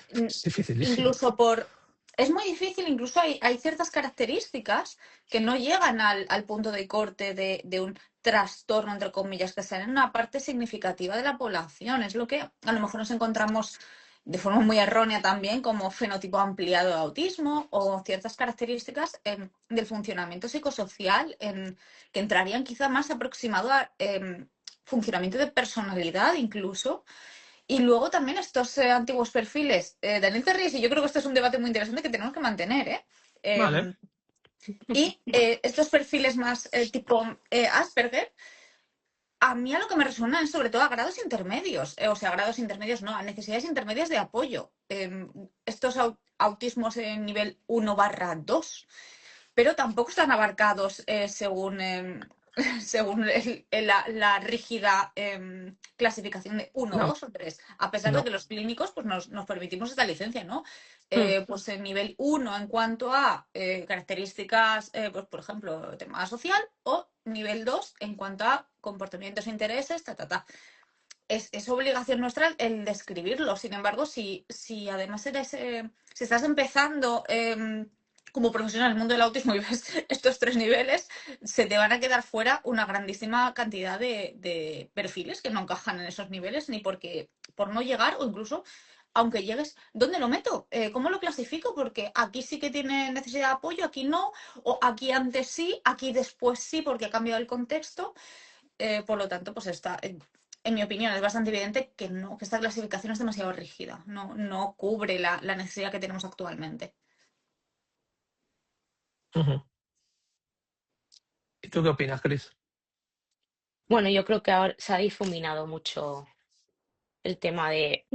Es dificilísimo. Incluso por... Es muy difícil, incluso hay ciertas características que no llegan al punto de corte de un trastorno, entre comillas, que sean en una parte significativa de la población. Es lo que a lo mejor nos encontramos de forma muy errónea también como fenotipo ampliado de autismo o ciertas características del funcionamiento psicosocial que entrarían quizá más aproximado a funcionamiento de personalidad incluso. Y luego también estos antiguos perfiles. Daniel te ríes y yo creo que esto es un debate muy interesante que tenemos que mantener, ¿eh? Vale. Y estos perfiles más tipo Asperger, a mí a lo que me resuena es sobre todo a grados intermedios, o sea, grados intermedios no, a necesidades intermedias de apoyo. Estos autismos en nivel 1/2, pero tampoco están abarcados según la rígida clasificación de 1, No, 2 o 3, a pesar de no. que los clínicos pues, nos permitimos esta licencia, ¿no? Mm. Pues en nivel 1 en cuanto a características, pues, por ejemplo, tema social, o nivel 2 en cuanto a comportamientos e intereses, Es obligación nuestra el describirlo. Sin embargo, si además si estás empezando como profesional en el mundo del autismo y ves estos 3 niveles, se te van a quedar fuera una grandísima cantidad de perfiles que no encajan en esos niveles, ni por no llegar, o incluso, aunque llegues, ¿dónde lo meto? ¿Cómo lo clasifico? Porque aquí sí que tiene necesidad de apoyo, aquí no, o aquí antes sí, aquí después sí, porque ha cambiado el contexto. Por lo tanto, pues está, en mi opinión, es bastante evidente que no, que esta clasificación es demasiado rígida, no cubre la necesidad que tenemos actualmente. Ujú. ¿Y tú qué opinas, Chris? Bueno, yo creo que ahora se ha difuminado mucho el tema de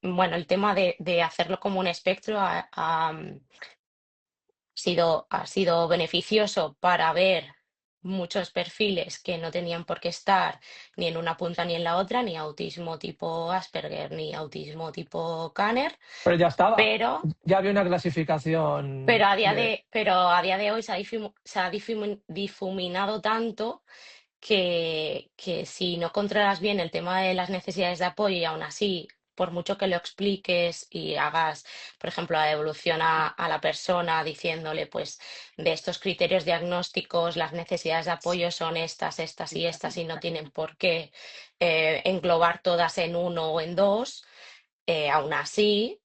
bueno, el tema de hacerlo como un espectro ha sido beneficioso para ver muchos perfiles que no tenían por qué estar ni en una punta ni en la otra, ni autismo tipo Asperger, ni autismo tipo Kanner, Pero ya estaba, pero, ya había una clasificación pero a día de hoy se ha difuminado tanto que si no controlas bien el tema de las necesidades de apoyo y aún así, por mucho que lo expliques y hagas, por ejemplo, la devolución a la persona diciéndole, pues, de estos criterios diagnósticos, las necesidades de apoyo son estas, estas y estas y no tienen por qué englobar todas en uno o en dos, aún así,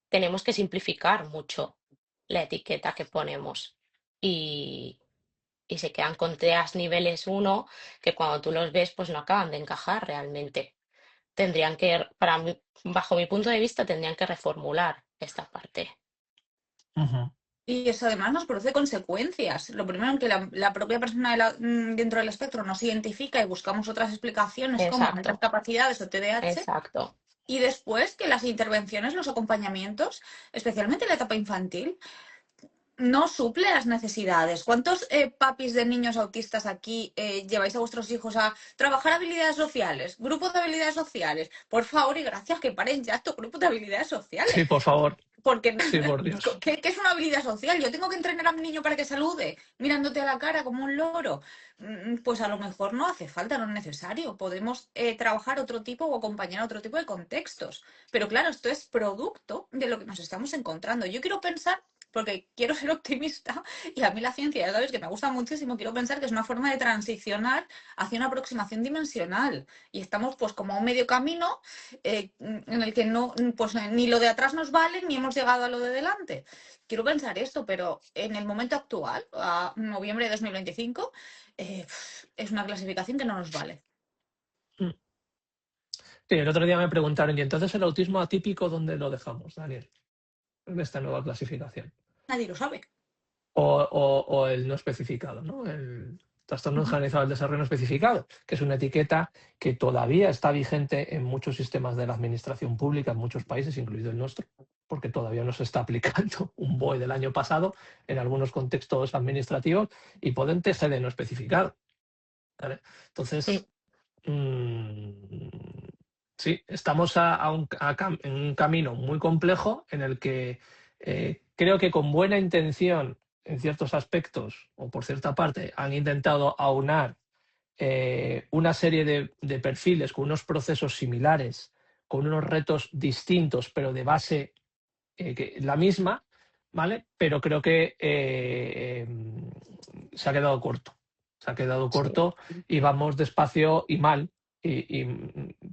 tenemos que simplificar mucho la etiqueta que ponemos. Y se quedan con TEAs niveles 1 que cuando tú los ves pues no acaban de encajar realmente. tendrían que, bajo mi punto de vista, tendrían que reformular esta parte. Ujú. Y eso además nos produce consecuencias. Lo primero en que la propia persona dentro del espectro nos identifica y buscamos otras explicaciones como altas Exacto, capacidades o TDAH. exacto. Y después que las intervenciones, los acompañamientos, especialmente en la etapa infantil, no suple las necesidades. ¿Cuántos papis de niños autistas aquí lleváis a vuestros hijos a trabajar habilidades sociales? Grupos de habilidades sociales. Por favor y gracias que paren ya estos grupos de habilidades Sí, sociales. por favor. Porque, Sí, por Dios. ¿qué es una habilidad social? Yo tengo que entrenar a mi niño para que salude, mirándote a la cara como un loro. Pues a lo mejor no hace falta, no es necesario. Podemos trabajar otro tipo o acompañar a otro tipo de contextos. Pero claro, esto es producto de lo que nos estamos encontrando. Yo quiero pensar, porque quiero ser optimista, y a mí la ciencia, ya sabes que me gusta muchísimo, quiero pensar que es una forma de transicionar hacia una aproximación dimensional. Y estamos pues como a un medio camino en el que no, pues ni lo de atrás nos vale, ni hemos llegado a lo de delante. Quiero pensar esto, pero en el momento actual, a noviembre de 2025, es una clasificación que no nos vale. Mm. Sí, el otro día me preguntaron, ¿y entonces el autismo atípico dónde lo dejamos, Daniel? En esta nueva clasificación. Nadie lo sabe. O el no especificado, ¿no? El trastorno generalizado del desarrollo no especificado, que es una etiqueta que todavía está vigente en muchos sistemas de la administración pública, en muchos países, incluido el nuestro, porque todavía no se está aplicando un BOE del año pasado en algunos contextos administrativos y pueden TG de no especificado. ¿Vale? Entonces, sí, estamos en un camino muy complejo en el que creo que con buena intención en ciertos aspectos o por cierta parte han intentado aunar una serie de perfiles con unos procesos similares, con unos retos distintos, pero de base la misma, ¿vale? Pero creo que se ha quedado corto. Se ha quedado corto y vamos despacio y mal. Y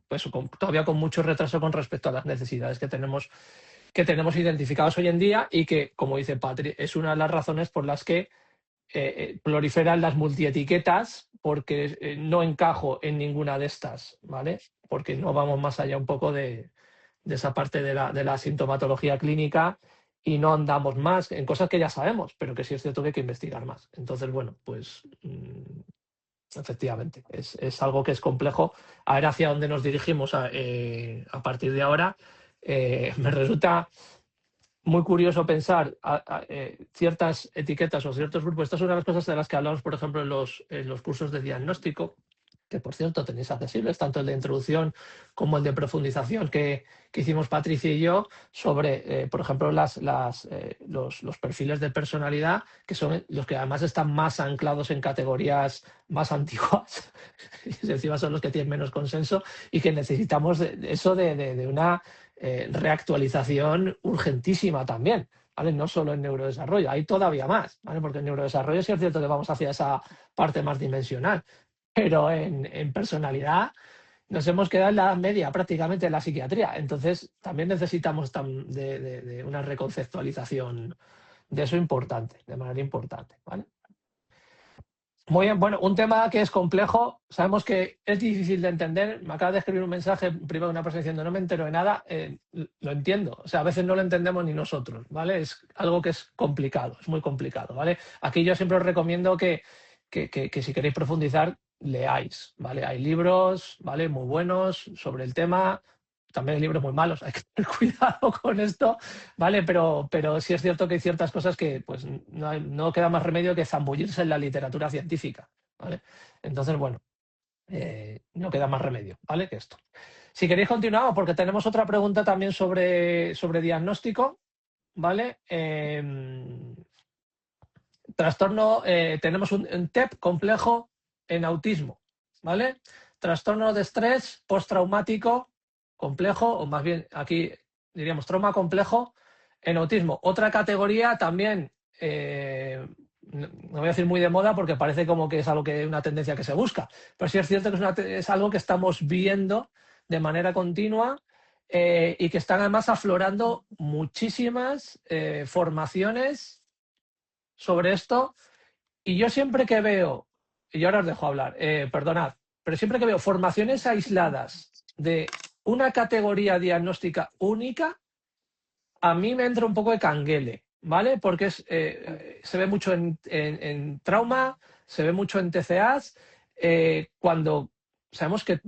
pues todavía con mucho retraso con respecto a las necesidades que tenemos identificadas hoy en día y que, como dice Patri, es una de las razones por las que proliferan las multietiquetas, porque no encajo en ninguna de estas, ¿vale? Porque no vamos más allá un poco de esa parte de la sintomatología clínica y no andamos más en cosas que ya sabemos, pero que sí es cierto que hay que investigar más. Entonces, bueno, pues efectivamente, es algo que es complejo. A ver hacia dónde nos dirigimos a partir de ahora. Me resulta muy curioso pensar ciertas etiquetas o ciertos grupos. Esta es una de las cosas de las que hablamos, por ejemplo, en los cursos de diagnóstico, que por cierto tenéis accesibles, tanto el de introducción como el de profundización que hicimos Patricia y yo, sobre, por ejemplo, los perfiles de personalidad, que son los que además están más anclados en categorías más antiguas, y encima son los que tienen menos consenso, y que necesitamos eso de una reactualización urgentísima también. ¿Vale? No solo en neurodesarrollo, hay todavía más, ¿vale? Porque en neurodesarrollo sí es cierto que vamos hacia esa parte más dimensional, pero en personalidad nos hemos quedado en la edad media prácticamente en la psiquiatría. Entonces también necesitamos de una reconceptualización de eso importante, de manera importante, ¿vale? Muy bien, bueno, un tema que es complejo, sabemos que es difícil de entender. Me acaba de escribir un mensaje privado de una persona diciendo no me entero de nada, lo entiendo, o sea, a veces no lo entendemos ni nosotros, ¿vale? Es algo que es complicado, es muy complicado, ¿vale? Aquí yo siempre os recomiendo que si queréis profundizar, leáis, ¿vale? Hay libros, ¿vale? Muy buenos sobre el tema, también hay libros muy malos, hay que tener cuidado con esto, ¿vale? Pero sí es cierto que hay ciertas cosas que pues no queda más remedio que zambullirse en la literatura científica, ¿vale? Entonces, bueno, no queda más remedio, ¿vale? Que esto. Si queréis continuamos, porque tenemos otra pregunta también sobre diagnóstico, ¿vale? Trastorno, tenemos un TEP complejo en autismo, ¿vale? Trastorno de estrés postraumático complejo, o más bien aquí diríamos trauma complejo en autismo. Otra categoría también, no voy a decir muy de moda porque parece como que es algo que una tendencia que se busca, pero sí es cierto que es algo que estamos viendo de manera continua y que están además aflorando muchísimas formaciones sobre esto. Y yo siempre que veo, y ahora os dejo hablar, perdonad, pero siempre que veo formaciones aisladas de una categoría diagnóstica única, a mí me entra un poco de canguele, ¿vale? Porque se ve mucho en trauma, se ve mucho en TCAs, cuando sabemos que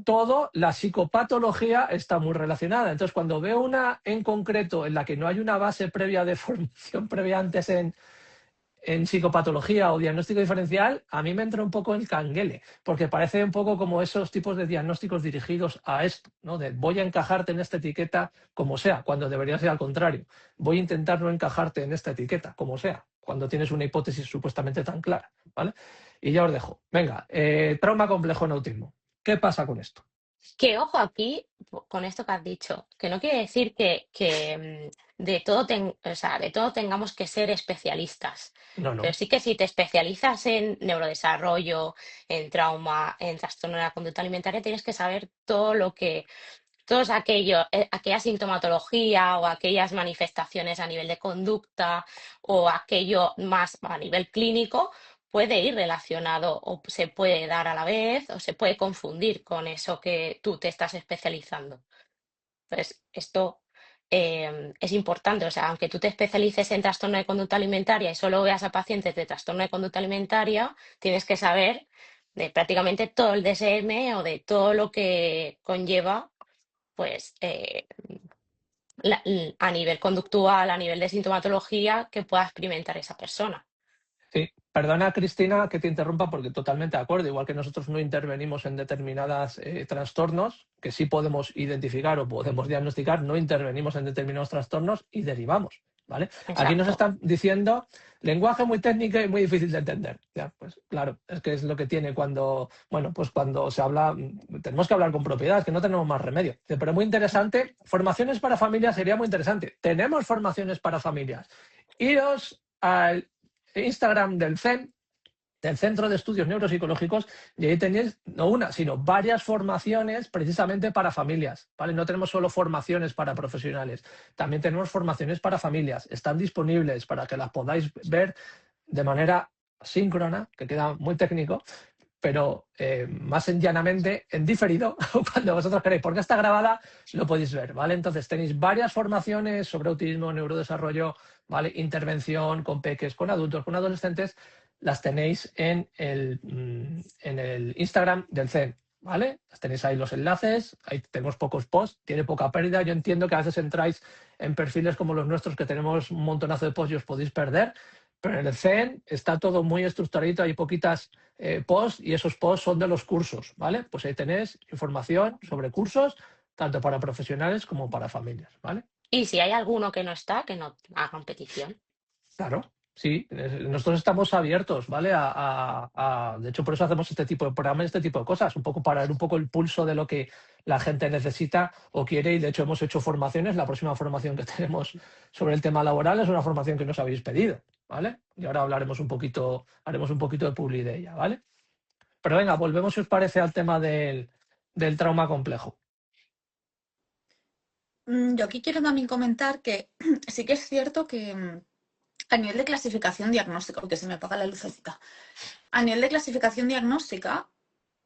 la psicopatología está muy relacionada. Entonces, cuando veo una en concreto en la que no hay una base previa de formación previa antes en psicopatología o diagnóstico diferencial, a mí me entra un poco el canguele, porque parece un poco como esos tipos de diagnósticos dirigidos a esto, ¿no? De voy a encajarte en esta etiqueta como sea, cuando debería ser al contrario. Voy a intentar no encajarte en esta etiqueta como sea, cuando tienes una hipótesis supuestamente tan clara, ¿vale? Y ya os dejo. Venga, trauma complejo en autismo. ¿Qué pasa con esto? Que ojo aquí con esto que has dicho, que no quiere decir que de todo, o sea, de todo tengamos que ser especialistas. No, Pero no. sí que si te especializas en neurodesarrollo, en trauma, en trastorno de la conducta alimentaria, tienes que saber todo lo que, todos aquella sintomatología o aquellas manifestaciones a nivel de conducta o aquello más a nivel clínico puede ir relacionado o se puede dar a la vez o se puede confundir con eso que tú te estás especializando. Entonces, esto es importante. O sea, aunque tú te especialices en trastorno de conducta alimentaria y solo veas a pacientes de trastorno de conducta alimentaria, tienes que saber de prácticamente todo el DSM o de todo lo que conlleva, pues, a nivel conductual, a nivel de sintomatología que pueda experimentar esa persona. Sí, perdona Cristina que te interrumpa porque totalmente de acuerdo, igual que nosotros no intervenimos en determinados trastornos que sí podemos identificar o podemos diagnosticar, no intervenimos en determinados trastornos y derivamos, ¿vale? Aquí nos Exacto. están diciendo lenguaje muy técnico y muy difícil de entender. Ya, pues claro, es que es lo que tiene cuando, bueno, pues cuando se habla, tenemos que hablar con propiedad, que no tenemos más remedio. Pero muy interesante, formaciones para familias sería muy interesante. Tenemos formaciones para familias. Iros al Instagram del CEN, del Centro de Estudios Neuropsicológicos, y ahí tenéis no una, sino varias formaciones precisamente para familias, ¿vale? No tenemos solo formaciones para profesionales, también tenemos formaciones para familias. Están disponibles para que las podáis ver de manera síncrona, que queda muy técnico, pero más llanamente en diferido cuando vosotros queréis, porque está grabada, lo podéis ver, ¿vale? Entonces tenéis varias formaciones sobre autismo, neurodesarrollo, ¿vale? Intervención con peques, con adultos, con adolescentes, las tenéis en el Instagram del CEN, ¿vale? Las tenéis ahí los enlaces, ahí tenemos pocos posts, tiene poca pérdida. Yo entiendo que a veces entráis en perfiles como los nuestros, que tenemos un montonazo de posts y os podéis perder, pero en el CEN está todo muy estructuradito, hay poquitas posts y esos posts son de los cursos, ¿vale? Pues ahí tenéis información sobre cursos, tanto para profesionales como para familias, ¿vale? Y si hay alguno que no está, que no hagan petición. Claro, sí, nosotros estamos abiertos, ¿vale? De hecho, por eso hacemos este tipo de programas y este tipo de cosas, un poco para ver un poco el pulso de lo que la gente necesita o quiere, y de hecho hemos hecho formaciones. La próxima formación que tenemos sobre el tema laboral es una formación que nos habéis pedido, ¿vale? Y ahora hablaremos haremos un poquito de publi de ella, ¿vale? Pero venga, volvemos, si os parece, al tema del trauma complejo. Yo aquí quiero también comentar que sí que es cierto que a nivel de clasificación diagnóstica, porque se me apaga la lucecita, a nivel de clasificación diagnóstica,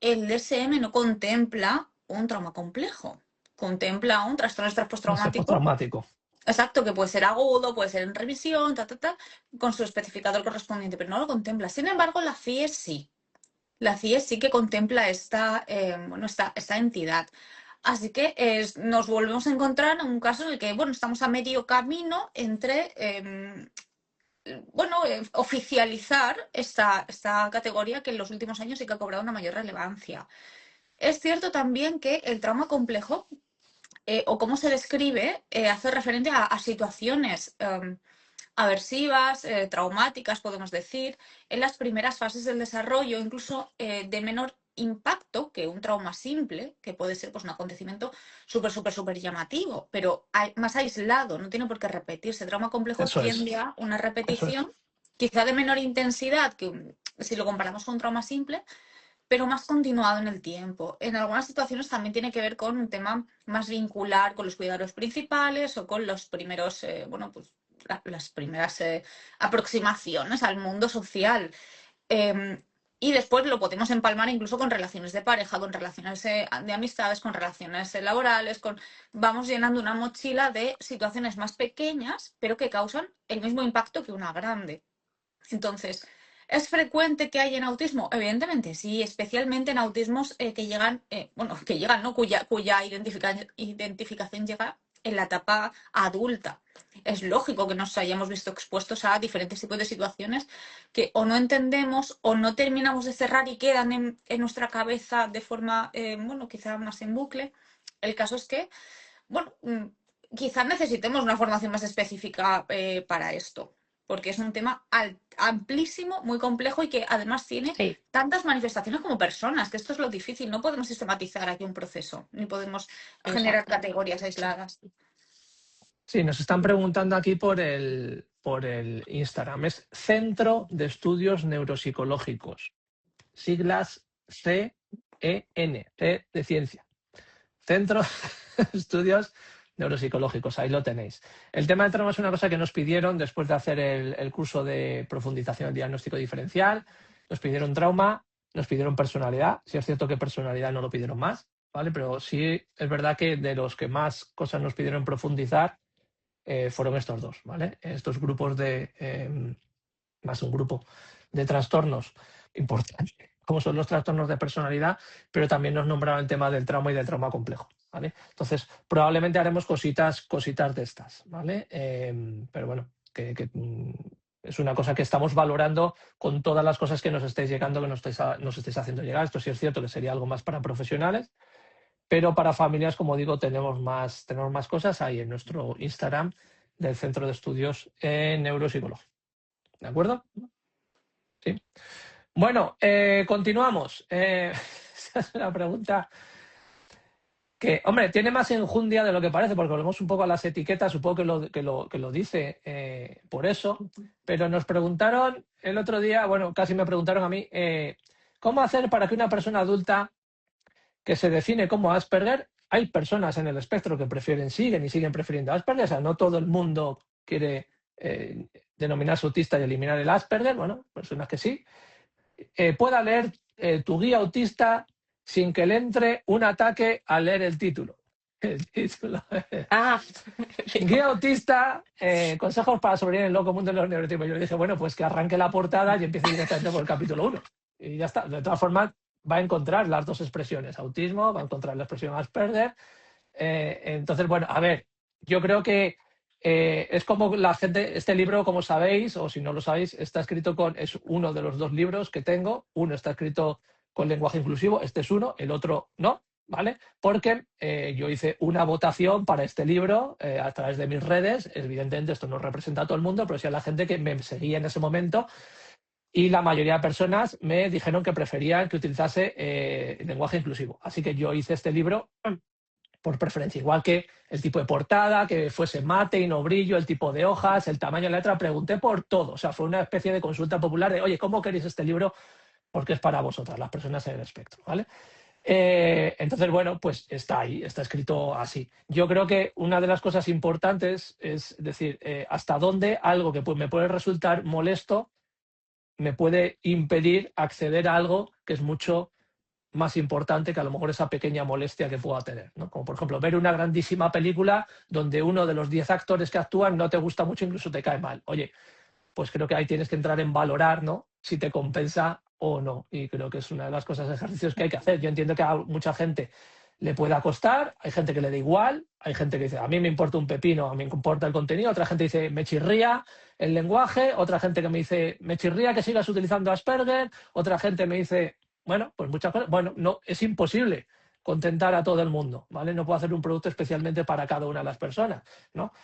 el DSM no contempla un trauma complejo, contempla un trastorno de estrés Ese postraumático. postraumático. Exacto, que puede ser agudo, puede ser en revisión, con su especificador correspondiente, pero no lo contempla. Sin embargo, la CIE sí. La CIE sí que contempla esta entidad. Así que nos volvemos a encontrar en un caso en el que, bueno, estamos a medio camino entre, oficializar esta categoría que en los últimos años sí que ha cobrado una mayor relevancia. Es cierto también que el trauma complejo, o cómo se describe, hace referencia a situaciones aversivas, traumáticas, podemos decir, en las primeras fases del desarrollo, incluso de menor impacto que un trauma simple, que puede ser pues, un acontecimiento súper llamativo, pero más aislado, no tiene por qué repetirse. El trauma complejo Eso es, tiende a una eso es. repetición, quizá de menor intensidad que si lo comparamos con un trauma simple, pero más continuado en el tiempo. En algunas situaciones también tiene que ver con un tema más vincular con los cuidados principales o con los primeros, las primeras aproximaciones al mundo social. Y después lo podemos empalmar incluso con relaciones de pareja, con relaciones de amistades, con relaciones laborales, vamos llenando una mochila de situaciones más pequeñas, pero que causan el mismo impacto que una grande. Entonces, ¿es frecuente que haya en autismo? Evidentemente sí, especialmente en autismos ¿no? Cuya identificación llega en la etapa adulta. Es lógico que nos hayamos visto expuestos a diferentes tipos de situaciones que o no entendemos o no terminamos de cerrar y quedan en nuestra cabeza de forma, quizá más en bucle. El caso es que, quizás necesitemos una formación más específica para esto, porque es un tema amplísimo, muy complejo y que además tiene Sí, tantas manifestaciones como personas, que esto es lo difícil. No podemos sistematizar aquí un proceso, ni podemos generar exacto. categorías aisladas. Sí, nos están preguntando aquí por el Instagram. Es Centro de Estudios Neuropsicológicos. Siglas CEN, C de ciencia. Centro de Estudios Neuropsicológicos, ahí lo tenéis. El tema del trauma es una cosa que nos pidieron después de hacer el curso de profundización en diagnóstico diferencial. Nos pidieron trauma, nos pidieron personalidad. Sí es cierto que personalidad no lo pidieron más, ¿vale? Pero sí es verdad que de los que más cosas nos pidieron profundizar fueron estos dos, ¿vale? Estos grupos más un grupo de trastornos importantes, como son los trastornos de personalidad, pero también nos nombraron el tema del trauma y del trauma complejo, ¿vale? Entonces, probablemente haremos cositas de estas, ¿vale? Pero bueno, es una cosa que estamos valorando con todas las cosas que nos estéis llegando, que nos estéis haciendo llegar. Esto sí es cierto que sería algo más para profesionales, pero para familias, como digo, tenemos más cosas ahí en nuestro Instagram del Centro de Estudios en Neuropsicología. ¿De acuerdo? Sí. Bueno, continuamos. Esa es una pregunta que, hombre, tiene más enjundia de lo que parece, porque volvemos un poco a las etiquetas, supongo que lo dice por eso, pero nos preguntaron el otro día, bueno, casi me preguntaron a mí, ¿cómo hacer para que una persona adulta que se define como Asperger, hay personas en el espectro que siguen prefiriendo Asperger, o sea, no todo el mundo quiere denominarse autista y eliminar el Asperger, bueno, personas que sí, pueda leer tu guía autista sin que le entre un ataque al leer el título. El título. Ah, Guía autista, consejos para sobrevivir en el loco mundo de los neurotipos. Yo le dije, bueno, pues que arranque la portada y empiece directamente por el capítulo 1. Y ya está. De todas formas, va a encontrar las dos expresiones. Autismo, va a encontrar la expresión Asperger. Entonces, bueno, a ver, yo creo que es como la gente, este libro, como sabéis, o si no lo sabéis, es uno de los dos libros que tengo. Uno está escrito con lenguaje inclusivo, este es uno, el otro no, ¿vale? Porque yo hice una votación para este libro a través de mis redes. Evidentemente esto no representa a todo el mundo, pero sí a la gente que me seguía en ese momento. Y la mayoría de personas me dijeron que preferían que utilizase lenguaje inclusivo. Así que yo hice este libro por preferencia, igual que el tipo de portada, que fuese mate y no brillo, el tipo de hojas, el tamaño de la letra, pregunté por todo. O sea, fue una especie de consulta popular de, oye, ¿cómo queréis este libro? Porque es para vosotras, las personas en el espectro, ¿vale? Entonces, bueno, pues está ahí, está escrito así. Yo creo que una de las cosas importantes es decir, hasta dónde algo que me puede resultar molesto me puede impedir acceder a algo que es mucho más importante que a lo mejor esa pequeña molestia que pueda tener, ¿no? Como por ejemplo ver una grandísima película donde uno de los 10 actores que actúan no te gusta mucho, incluso te cae mal. Oye, pues creo que ahí tienes que entrar en valorar, ¿no? Si te compensa o no. Y creo que es una de las cosas, ejercicios que hay que hacer. Yo entiendo que a mucha gente le pueda costar, hay gente que le da igual, hay gente que dice, a mí me importa un pepino, a mí me importa el contenido, otra gente dice, me chirría el lenguaje, otra gente que me dice, me chirría que sigas utilizando Asperger, otra gente me dice, bueno, pues muchas cosas, bueno, no, es imposible contentar a todo el mundo, ¿vale? No puedo hacer un producto especialmente para cada una de las personas, ¿no?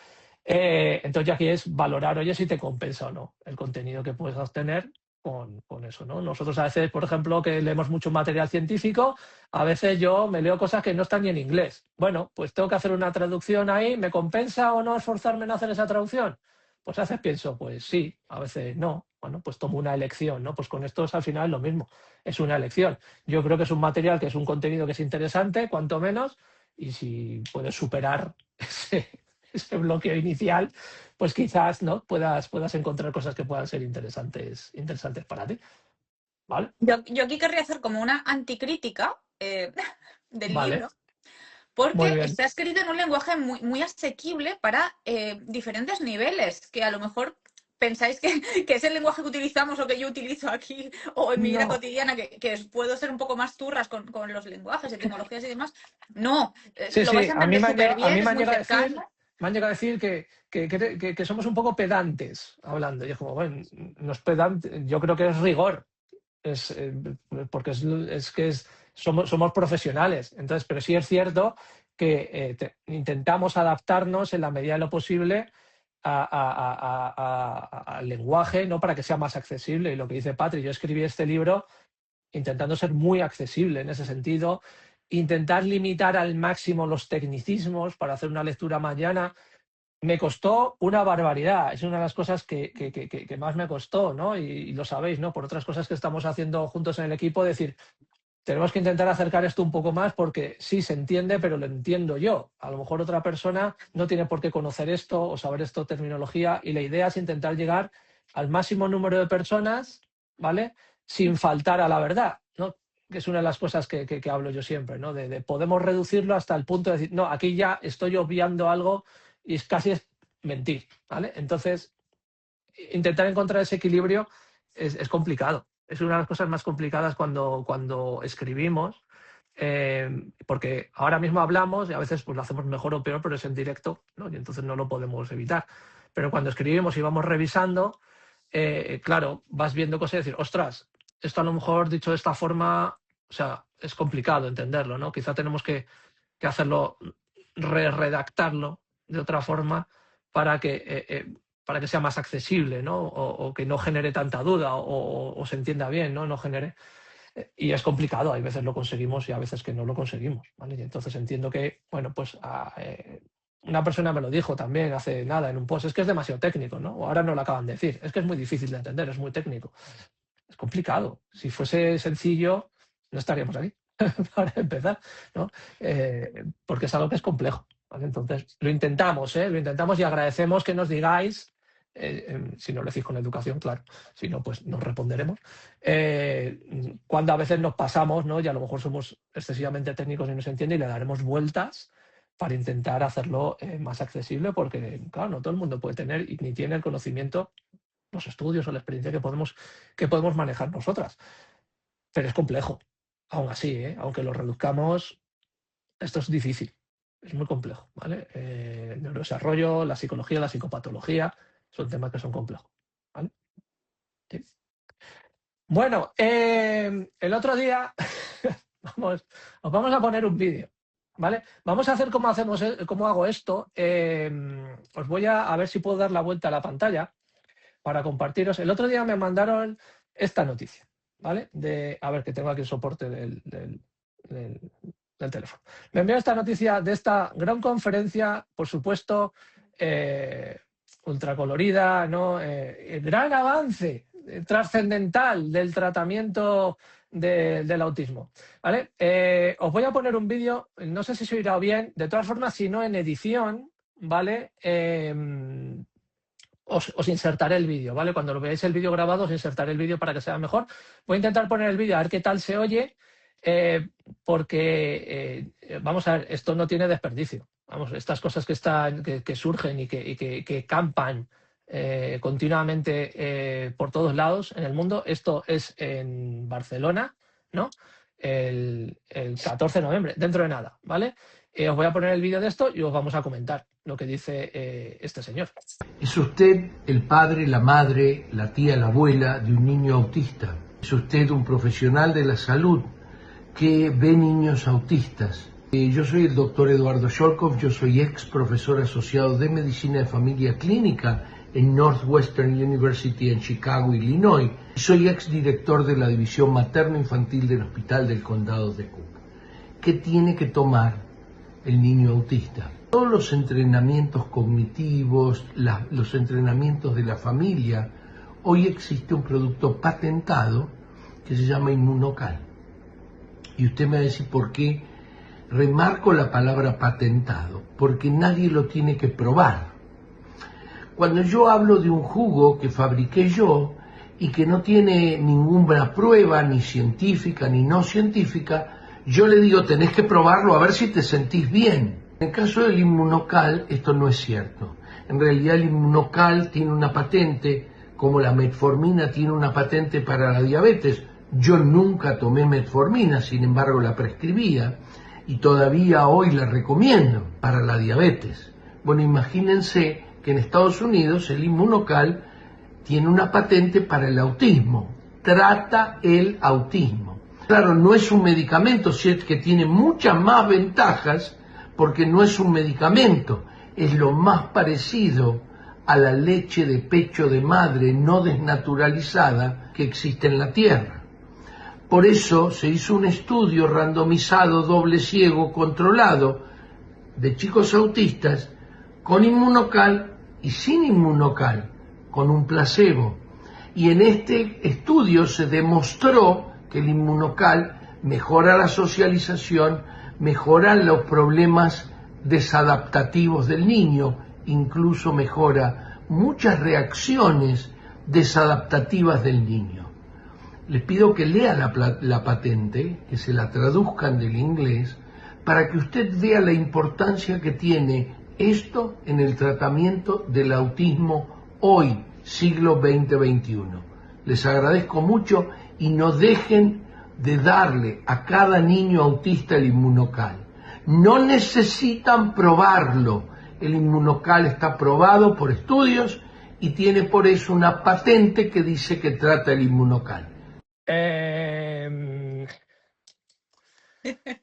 Entonces ya aquí es valorar, oye, si te compensa o no el contenido que puedes obtener con eso, ¿no? Nosotros a veces, por ejemplo, que leemos mucho material científico, a veces yo me leo cosas que no están ni en inglés. Bueno, pues tengo que hacer una traducción ahí, ¿me compensa o no esforzarme en hacer esa traducción? Pues a veces pienso, pues sí, a veces no. Bueno, pues tomo una elección, ¿no? Pues con esto es al final lo mismo, es una elección. Yo creo que es un material, que es un contenido que es interesante, cuanto menos, y si puedes superar ese bloqueo inicial, pues quizás, ¿no? puedas encontrar cosas que puedan ser interesantes para ti. ¿vale? Yo aquí querría hacer como una anticrítica del Vale, libro, muy porque bien. está escrito en un lenguaje muy, muy asequible para diferentes niveles, que a lo mejor pensáis que es el lenguaje que utilizamos o que yo utilizo aquí o en mi vida No, cotidiana, que puedo ser un poco más turras con los lenguajes, etimologías y demás. No, sí, lo vais sí, a entender súper a mí bien, es muy cercano. me han llegado a decir que somos un poco pedantes hablando. Y es como, bueno, no es pedante, yo creo que es rigor, es, porque somos profesionales. Entonces, pero sí es cierto que intentamos adaptarnos en la medida de lo posible al lenguaje, ¿no? Para que sea más accesible. Y lo que dice Patri, yo escribí este libro intentando ser muy accesible en ese sentido, intentar limitar al máximo los tecnicismos para hacer una lectura mañana. Me costó una barbaridad, es una de las cosas que más me costó, ¿no? Y lo sabéis, ¿no? Por otras cosas que estamos haciendo juntos en el equipo, decir, tenemos que intentar acercar esto un poco más porque sí se entiende, pero lo entiendo yo. A lo mejor otra persona no tiene por qué conocer esto o saber esto terminología, y la idea es intentar llegar al máximo número de personas, ¿vale? Sin faltar a la verdad, ¿no? Que es una de las cosas que hablo yo siempre, ¿no? De podemos reducirlo hasta el punto de decir, no, aquí ya estoy obviando algo y casi es mentir, ¿vale? Entonces, intentar encontrar ese equilibrio es complicado. Es una de las cosas más complicadas cuando escribimos, porque ahora mismo hablamos y a veces pues, lo hacemos mejor o peor, pero es en directo, ¿no? Y entonces no lo podemos evitar. Pero cuando escribimos y vamos revisando, claro, vas viendo cosas y decir, ostras, esto a lo mejor dicho de esta forma, o sea, es complicado entenderlo, ¿no? Quizá tenemos que hacerlo, redactarlo de otra forma para que sea más accesible, ¿no? O que no genere tanta duda o se entienda bien, ¿no? No genere. Y es complicado, hay veces lo conseguimos y a veces que no lo conseguimos, ¿vale? Y entonces entiendo que, bueno, pues una persona me lo dijo también hace nada en un post, es que es demasiado técnico, ¿no? O ahora no lo acaban de decir, es que es muy difícil de entender, es muy técnico. Es complicado. Si fuese sencillo, no estaríamos aquí, para empezar, ¿no? Porque es algo que es complejo, ¿vale? Entonces, lo intentamos y agradecemos que nos digáis, si no lo decís con educación, claro, si no, pues nos responderemos, cuando a veces nos pasamos, ¿no? Y a lo mejor somos excesivamente técnicos y no se entiende y le daremos vueltas para intentar hacerlo más accesible, porque, claro, no todo el mundo puede tener y ni tiene el conocimiento, los estudios o la experiencia que podemos manejar nosotras. Pero es complejo, aún así, aunque lo reduzcamos, esto es difícil, es muy complejo, ¿vale? El neurodesarrollo, la psicología, la psicopatología, son temas que son complejos, ¿vale? Sí. Bueno, el otro día os vamos a poner un vídeo, ¿vale? Vamos a hacer cómo hago esto. Os voy a ver si puedo dar la vuelta a la pantalla para compartiros. El otro día me mandaron esta noticia, ¿vale? A ver, que tengo aquí el soporte del teléfono. Me envió esta noticia de esta gran conferencia, por supuesto, ultracolorida, ¿no? El gran avance trascendental del tratamiento del autismo, ¿vale? Os voy a poner un vídeo, no sé si se oirá bien, de todas formas, si no en edición, ¿vale? Os insertaré el vídeo, ¿vale? Cuando lo veáis el vídeo grabado, os insertaré el vídeo para que sea mejor. Voy a intentar poner el vídeo a ver qué tal se oye, porque, vamos a ver, esto no tiene desperdicio. Vamos, estas cosas que surgen y que campan continuamente por todos lados en el mundo. Esto es en Barcelona, ¿no? El 14 de noviembre, dentro de nada, ¿vale? Os voy a poner el vídeo de esto y os vamos a comentar lo que dice este señor. ¿Es usted el padre, la madre, la tía, la abuela de un niño autista? ¿Es usted un profesional de la salud que ve niños autistas? Yo soy el doctor Eduardo Sholkov, yo soy ex profesor asociado de Medicina de Familia Clínica en Northwestern University en Chicago, Illinois. Soy ex director de la División Materno-Infantil del Hospital del Condado de Cook. ¿Qué tiene que tomar el niño autista? Todos los entrenamientos cognitivos, los entrenamientos de la familia, hoy existe un producto patentado que se llama Inmunocal. Y usted me va a decir por qué remarco la palabra patentado, porque nadie lo tiene que probar. Cuando yo hablo de un jugo que fabriqué yo, y que no tiene ninguna prueba, ni científica ni no científica, yo le digo, tenés que probarlo a ver si te sentís bien. En el caso del Inmunocal, esto no es cierto. En realidad el Inmunocal tiene una patente, como la metformina tiene una patente para la diabetes. Yo nunca tomé metformina, sin embargo la prescribía, y todavía hoy la recomiendo para la diabetes. Bueno, imagínense que en Estados Unidos el Inmunocal tiene una patente para el autismo, trata el autismo. Claro, no es un medicamento, si es que tiene muchas más ventajas, porque no es un medicamento, es lo más parecido a la leche de pecho de madre no desnaturalizada que existe en la Tierra. Por eso se hizo un estudio randomizado, doble ciego, controlado, de chicos autistas, con Inmunocal y sin Inmunocal, con un placebo. Y en este estudio se demostró que el Inmunocal mejora la socialización, mejora los problemas desadaptativos del niño, incluso mejora muchas reacciones desadaptativas del niño. Les pido que lean la patente, que se la traduzcan del inglés, para que usted vea la importancia que tiene esto en el tratamiento del autismo hoy, siglo XX-XXI. Les agradezco mucho y no dejen de darle a cada niño autista el Inmunocal. No necesitan probarlo. El Inmunocal está probado por estudios y tiene por eso una patente que dice que trata el Inmunocal.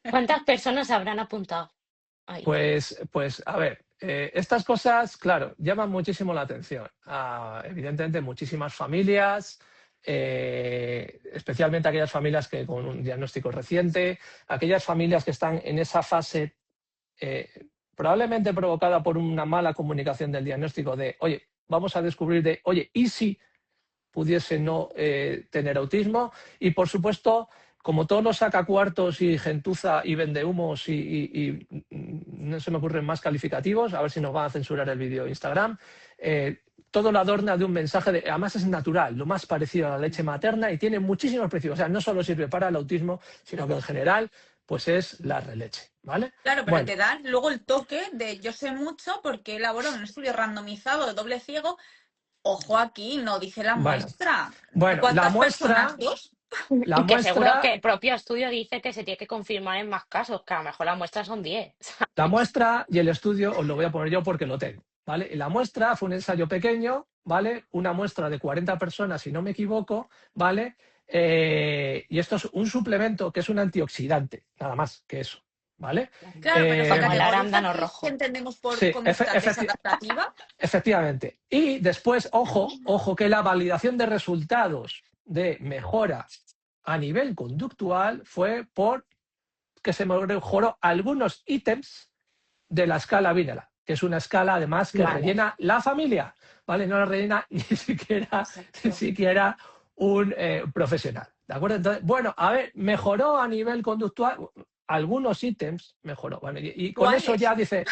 ¿Cuántas personas habrán apuntado? Ahí. Pues, a ver, estas cosas, claro, llaman muchísimo la atención. Evidentemente, muchísimas familias, especialmente aquellas familias que con un diagnóstico reciente, aquellas familias que están en esa fase probablemente provocada por una mala comunicación del diagnóstico de, oye, vamos a descubrir de, oye, ¿y si pudiese no tener autismo? Y, por supuesto, como todos los sacacuartos y gentuza y vendehumos y no se me ocurren más calificativos, a ver si nos van a censurar el vídeo de Instagram, todo lo adorna de un mensaje de, además es natural, lo más parecido a la leche materna y tiene muchísimos principios. O sea, no solo sirve para el autismo, sino que en general pues es la releche, ¿vale? Claro, pero Bueno, te dan luego el toque de yo sé mucho porque he elaborado un estudio randomizado de doble ciego. Ojo aquí, no dice la bueno, muestra. la ¿Cuántas muestra, personas? ¿Dos? la Y que seguro muestra, que el propio estudio dice que se tiene que confirmar en más casos, que a lo mejor la muestra son 10. la muestra y el estudio os lo voy a poner yo porque lo tengo, ¿vale? Y la muestra fue un ensayo pequeño, ¿vale? Una muestra de 40 personas, si no me equivoco, ¿vale? Y esto es un suplemento que es un antioxidante, nada más que eso, ¿vale? Claro, pero se Como el categoriza arándano aquí, rojo. ¿qué entendemos por Sí, conducta desadaptativa? efectivamente. Y después, ojo, que la validación de resultados de mejora a nivel conductual fue por que se mejoró algunos ítems de la escala Vineland, que es una escala además que Vale. rellena la familia, ¿vale? No la rellena ni siquiera un profesional, ¿de acuerdo? Entonces, bueno, a ver, mejoró a nivel conductual, algunos ítems mejoró. Bueno, y con eso ya dice,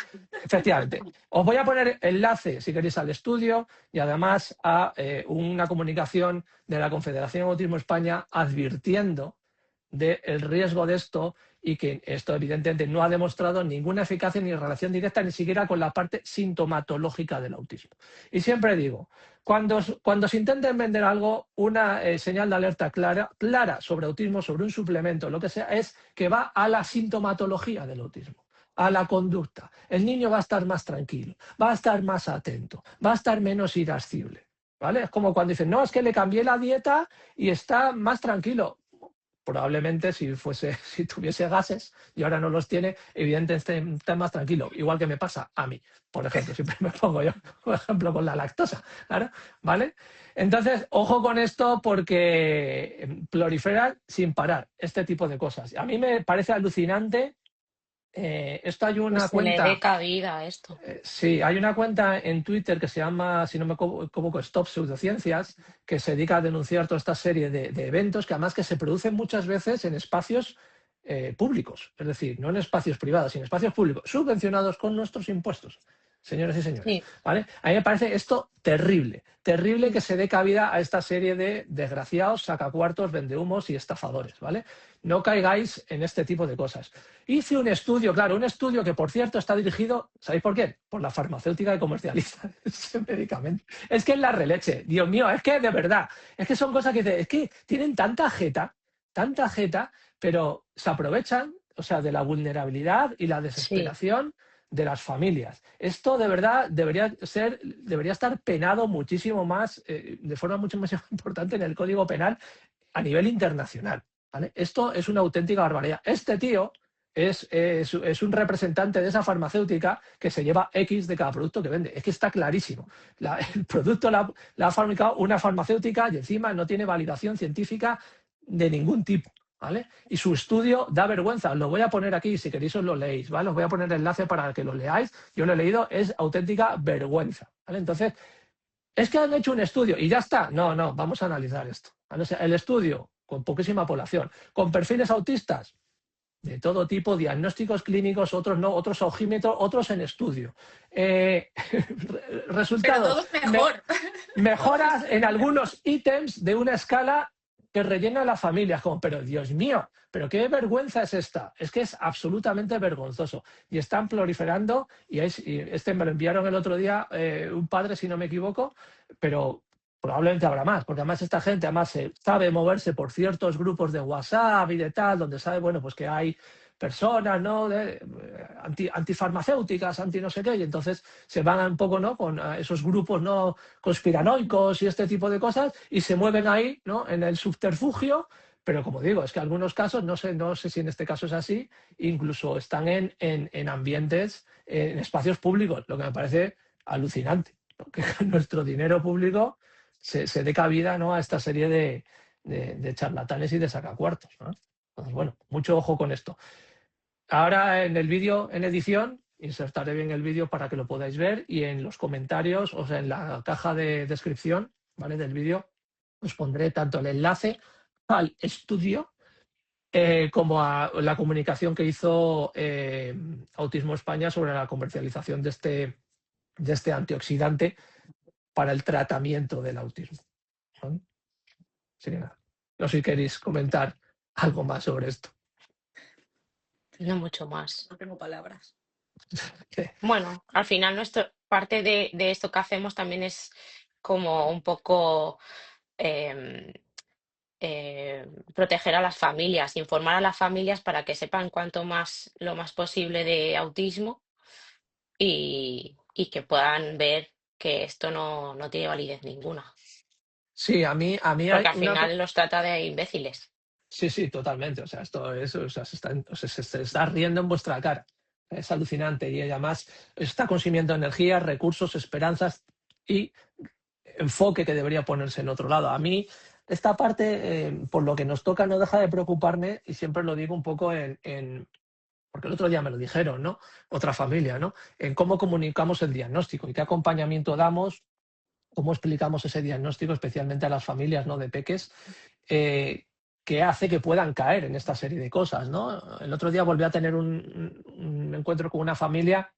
efectivamente, os voy a poner enlace, si queréis, al estudio y además a una comunicación de la Confederación Autismo España advirtiendo del riesgo de esto y que esto evidentemente no ha demostrado ninguna eficacia ni relación directa ni siquiera con la parte sintomatológica del autismo. Y siempre digo, cuando se intenten vender algo, una señal de alerta clara sobre autismo, sobre un suplemento, lo que sea, es que va a la sintomatología del autismo, a la conducta. El niño va a estar más tranquilo, va a estar más atento, va a estar menos irascible, ¿vale? Es como cuando dicen, no, es que le cambié la dieta y está más tranquilo. Probablemente si tuviese gases y ahora no los tiene, evidentemente está más tranquilo, igual que me pasa a mí, por ejemplo, siempre me pongo yo, por ejemplo, con la lactosa, claro, ¿vale? Entonces, ojo con esto porque proliferan sin parar este tipo de cosas. A mí me parece alucinante. Esto hay una Pues se le cuenta. dé cabida a esto. Sí, hay una cuenta en Twitter que se llama, si no me equivoco, Stop Pseudociencias, que se dedica a denunciar toda esta serie de eventos que además que se producen muchas veces en espacios públicos, es decir, no en espacios privados, sino en espacios públicos, subvencionados con nuestros impuestos. señores y señores. Sí. ¿Vale? A mí me parece esto terrible. Terrible que se dé cabida a esta serie de desgraciados, sacacuartos, vendehumos y estafadores, ¿vale? No caigáis en este tipo de cosas. Hice un estudio, claro, un estudio que, por cierto, está dirigido, ¿sabéis por qué? Por la farmacéutica que comercializa ese medicamento. Es que es la releche, Dios mío, es que de verdad, es que son cosas que es que tienen tanta jeta, pero se aprovechan, o sea, de la vulnerabilidad y la desesperación de las familias. Esto de verdad debería estar penado muchísimo más, de forma mucho más importante en el Código Penal a nivel internacional, ¿vale? Esto es una auténtica barbaridad. Este tío es un representante de esa farmacéutica que se lleva X de cada producto que vende. Es que está clarísimo. El producto la ha fabricado una farmacéutica y encima no tiene validación científica de ningún tipo, ¿vale? Y su estudio da vergüenza. Lo voy a poner aquí, si queréis os lo leéis, ¿vale? Os voy a poner el enlace para que lo leáis. Yo lo he leído, es auténtica vergüenza, ¿vale? Entonces, es que han hecho un estudio y ya está. No, vamos a analizar esto. ¿Vale? O sea, el estudio con poquísima población, con perfiles autistas de todo tipo, diagnósticos clínicos, otros no, otros a ojímetro, otros en estudio. Resultados. Pero todos mejor. Mejoras en algunos ítems de una escala que rellena las familias, como, pero Dios mío, pero qué vergüenza es esta. Es que es absolutamente vergonzoso. Y están proliferando, y este me lo enviaron el otro día un padre, si no me equivoco, pero probablemente habrá más, porque además esta gente sabe moverse por ciertos grupos de WhatsApp y de tal, donde sabe, bueno, pues que hay personas, ¿no? Antifarmacéuticas, anti no sé qué, y entonces se van un poco, ¿no? Con esos grupos, ¿no? Conspiranoicos y este tipo de cosas, y se mueven ahí, ¿no? En el subterfugio, pero como digo, es que algunos casos, no sé si en este caso es así, incluso están en ambientes, en espacios públicos, lo que me parece alucinante, ¿no? Que con nuestro dinero público se dé cabida, ¿no? A esta serie de charlatanes y de sacacuartos, ¿no? Entonces, bueno, mucho ojo con esto. Ahora en el vídeo, en edición, insertaré bien el vídeo para que lo podáis ver, y en los comentarios, o sea, en la caja de descripción, ¿vale? Del vídeo, os pondré tanto el enlace al estudio como a la comunicación que hizo Autismo España sobre la comercialización de este antioxidante para el tratamiento del autismo, ¿vale? Sí, nada. No sé si queréis comentar algo más sobre esto. No mucho más. No tengo palabras. Bueno, al final parte de esto que hacemos también es como un poco em, proteger a las familias, informar a las familias para que sepan lo más posible de autismo y que puedan ver que esto no tiene validez ninguna. Sí, a mí hay Porque al final los trata de imbéciles. Sí, totalmente. O sea, esto es, o sea, se está riendo en vuestra cara. Es alucinante y además está consumiendo energía, recursos, esperanzas y enfoque que debería ponerse en otro lado. A mí esta parte, por lo que nos toca, no deja de preocuparme, y siempre lo digo un poco porque el otro día me lo dijeron, ¿no? Otra familia, ¿no? En cómo comunicamos el diagnóstico y qué acompañamiento damos, cómo explicamos ese diagnóstico, especialmente a las familias, ¿no? De peques, que hace que puedan caer en esta serie de cosas, ¿no? El otro día volví a tener un encuentro con una familia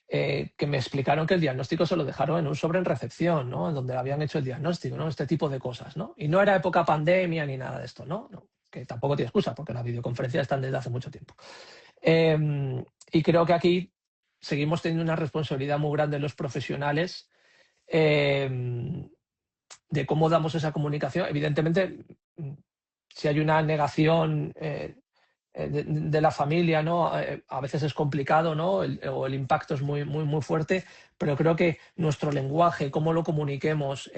que me explicaron que el diagnóstico se lo dejaron en un sobre en recepción, ¿no? En donde habían hecho el diagnóstico, ¿no? Este tipo de cosas, ¿no? Y no era época pandemia ni nada de esto, ¿no? Que tampoco tiene excusa, porque las videoconferencias están desde hace mucho tiempo. Y creo que aquí seguimos teniendo una responsabilidad muy grande los profesionales de cómo damos esa comunicación. Evidentemente, si hay una negación de la familia, ¿no? A veces es complicado, ¿no? O el impacto es muy, muy, muy fuerte, pero creo que nuestro lenguaje, cómo lo comuniquemos,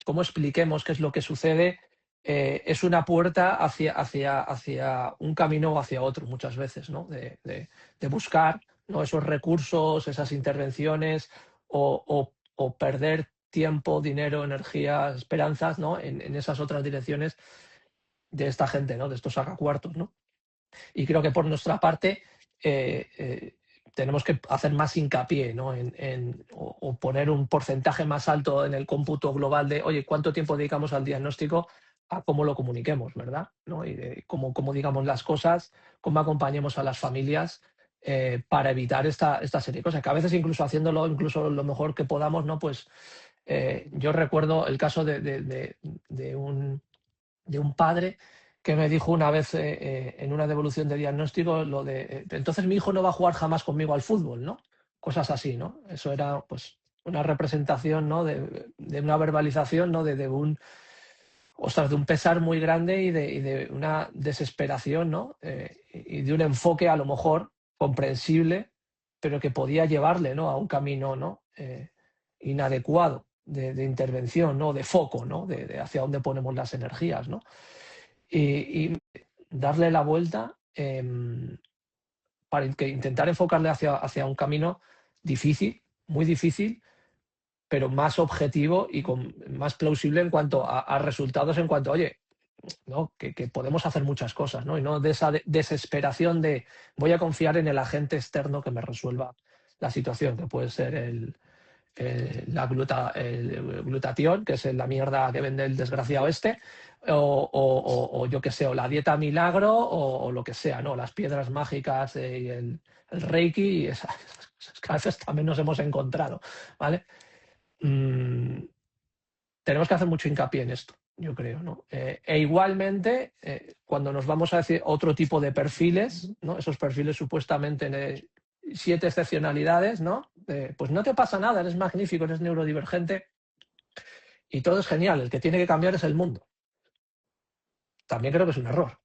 cómo expliquemos qué es lo que sucede, es una puerta hacia un camino o hacia otro muchas veces, ¿no? De buscar, ¿no? Esos recursos, esas intervenciones o perder tiempo, dinero, energía, esperanzas, ¿no? En esas otras direcciones de esta gente, ¿no? De estos sacacuartos, ¿no? Y creo que por nuestra parte tenemos que hacer más hincapié, ¿no? O poner un porcentaje más alto en el cómputo global de, oye, ¿cuánto tiempo dedicamos al diagnóstico? A cómo lo comuniquemos, ¿verdad? ¿No? Y de cómo digamos las cosas, cómo acompañemos a las familias para evitar esta serie de cosas, que a veces incluso haciéndolo incluso lo mejor que podamos, ¿no? Pues yo recuerdo el caso de un padre que me dijo una vez en una devolución de diagnóstico lo de entonces mi hijo no va a jugar jamás conmigo al fútbol, ¿no? Cosas así, ¿no? Eso era pues una representación, ¿no? de una verbalización, ¿no? de un pesar muy grande y de una desesperación, ¿no? Y de un enfoque a lo mejor comprensible, pero que podía llevarle, ¿no? a un camino, ¿no? Inadecuado de intervención, ¿no? De foco, ¿no? de hacia dónde ponemos las energías, ¿no? Y darle la vuelta para intentar enfocarle hacia un camino difícil, muy difícil, pero más objetivo y más plausible en cuanto a resultados, en cuanto, oye, ¿no? que podemos hacer muchas cosas, ¿no? Y no de esa desesperación de voy a confiar en el agente externo que me resuelva la situación, que puede ser el glutatión, que es la mierda que vende el desgraciado este, o yo qué sé, o la dieta milagro, o lo que sea, ¿no? Las piedras mágicas y el reiki, y esas cosas que a veces también nos hemos encontrado, ¿vale? Tenemos que hacer mucho hincapié en esto, yo creo, ¿no? Igualmente, cuando nos vamos a decir otro tipo de perfiles, ¿no? Esos perfiles supuestamente 7 excepcionalidades, ¿no? Pues no te pasa nada, eres magnífico, eres neurodivergente y todo es genial, el que tiene que cambiar es el mundo. También creo que es un error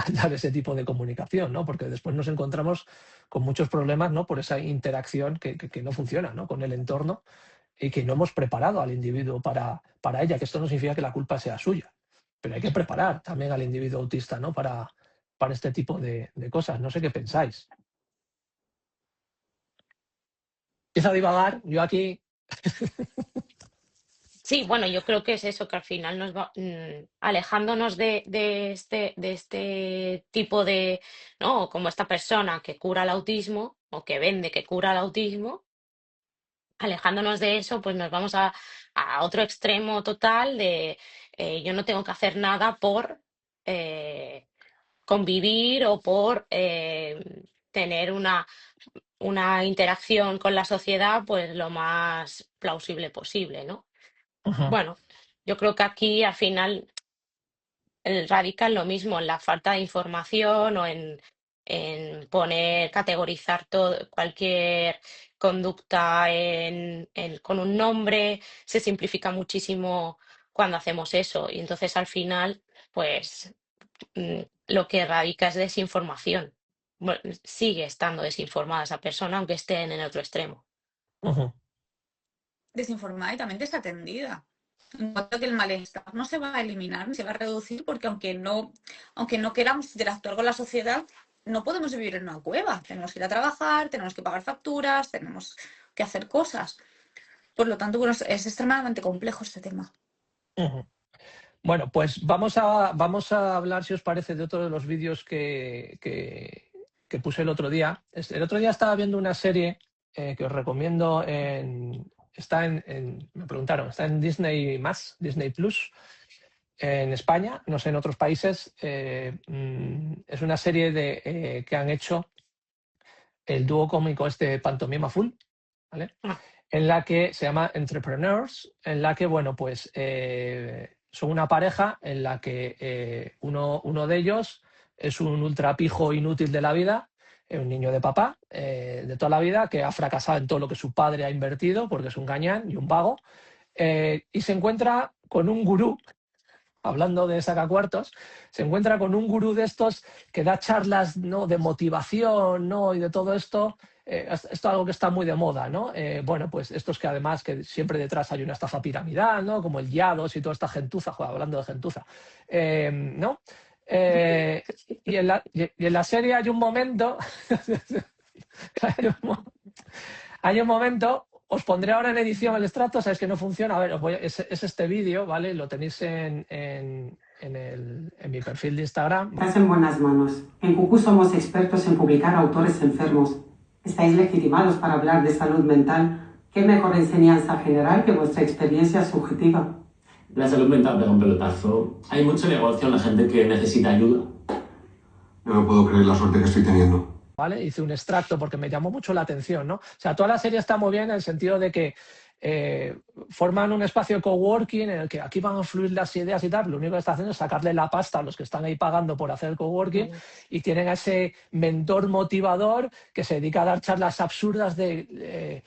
dar ese tipo de comunicación, ¿no? Porque después nos encontramos con muchos problemas, ¿no? Por esa interacción que no funciona, ¿no? Con el entorno, y que no hemos preparado al individuo para ella, que esto no significa que la culpa sea suya, pero hay que preparar también al individuo autista, ¿no? para este tipo de cosas. No sé qué pensáis. Empieza a divagar, yo aquí... Sí, bueno, yo creo que es eso, que al final nos va alejándonos de este tipo de, ¿no? Como esta persona que cura el autismo o que vende que cura el autismo, alejándonos de eso, pues nos vamos a otro extremo total de yo no tengo que hacer nada por convivir o por tener una interacción con la sociedad pues lo más plausible posible, ¿no? Bueno, yo creo que aquí al final radica en lo mismo, en la falta de información o en categorizar cualquier conducta con un nombre. Se simplifica muchísimo cuando hacemos eso y entonces al final, pues lo que radica es desinformación. Bueno, sigue estando desinformada esa persona aunque esté en el otro extremo. Desinformada y también desatendida. En cuanto a que el malestar no se va a eliminar ni se va a reducir, porque aunque no queramos interactuar con la sociedad, no podemos vivir en una cueva. Tenemos que ir a trabajar, tenemos que pagar facturas, tenemos que hacer cosas. Por lo tanto, bueno, es extremadamente complejo este tema. Bueno, pues vamos a hablar, si os parece, de otro de los vídeos que puse el otro día. El otro día estaba viendo una serie que os recomiendo. Me preguntaron, está en Disney+, Disney Plus, en España, no sé, en otros países. Es una serie que han hecho el dúo cómico Pantomima Full, ¿vale? En la que se llama Entrepreneurs, en la que, bueno, pues son una pareja en la que uno de ellos es un ultrapijo inútil de la vida, un niño de papá de toda la vida que ha fracasado en todo lo que su padre ha invertido porque es un gañán y un vago, y se encuentra con un gurú, hablando de sacacuartos, se encuentra con un gurú de estos que da charlas, ¿no? de motivación, ¿no? y de todo esto. Esto es algo que está muy de moda, ¿no? Bueno, pues estos que además que siempre detrás hay una estafa piramidal, ¿no? Como el Yados y toda esta gentuza, hablando de gentuza, ¿no? Y en la serie hay un momento hay un momento, os pondré ahora en edición el extracto, sabéis que no funciona, a ver, es este vídeo, ¿vale? Lo tenéis en mi perfil de Instagram. Estás en buenas manos. En Cucú somos expertos en publicar autores enfermos. Estáis legitimados para hablar de salud mental. ¿Qué mejor enseñanza general que vuestra experiencia subjetiva? La salud mental pega un pelotazo. Hay mucho negocio en la gente que necesita ayuda. No me puedo creer la suerte que estoy teniendo. ¿vale? Hice un extracto porque me llamó mucho la atención, ¿no? O sea, toda la serie está muy bien en el sentido de que forman un espacio de coworking en el que aquí van a fluir las ideas y tal, lo único que está haciendo es sacarle la pasta a los que están ahí pagando por hacer el coworking y tienen a ese mentor motivador que se dedica a dar charlas absurdas de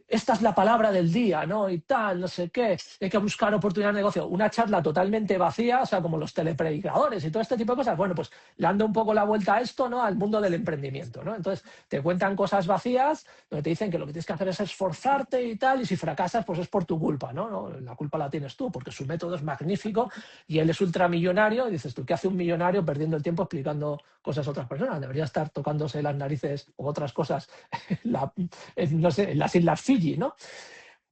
esta es la palabra del día, ¿no? Y tal, no sé qué, hay que buscar oportunidades de negocio. Una charla totalmente vacía, o sea, como los telepredicadores y todo este tipo de cosas. Bueno, pues le dando un poco la vuelta a esto, ¿no? Al mundo del emprendimiento, ¿no? Entonces, te cuentan cosas vacías donde te dicen que lo que tienes que hacer es esforzarte y tal, y si fracasas, pues es por tu culpa, ¿no? La culpa la tienes tú, porque su método es magnífico y él es ultramillonario, y dices tú, ¿qué hace un millonario perdiendo el tiempo explicando cosas a otras personas? Debería estar tocándose las narices o otras cosas, no sé, en las Islas Fiji, ¿no?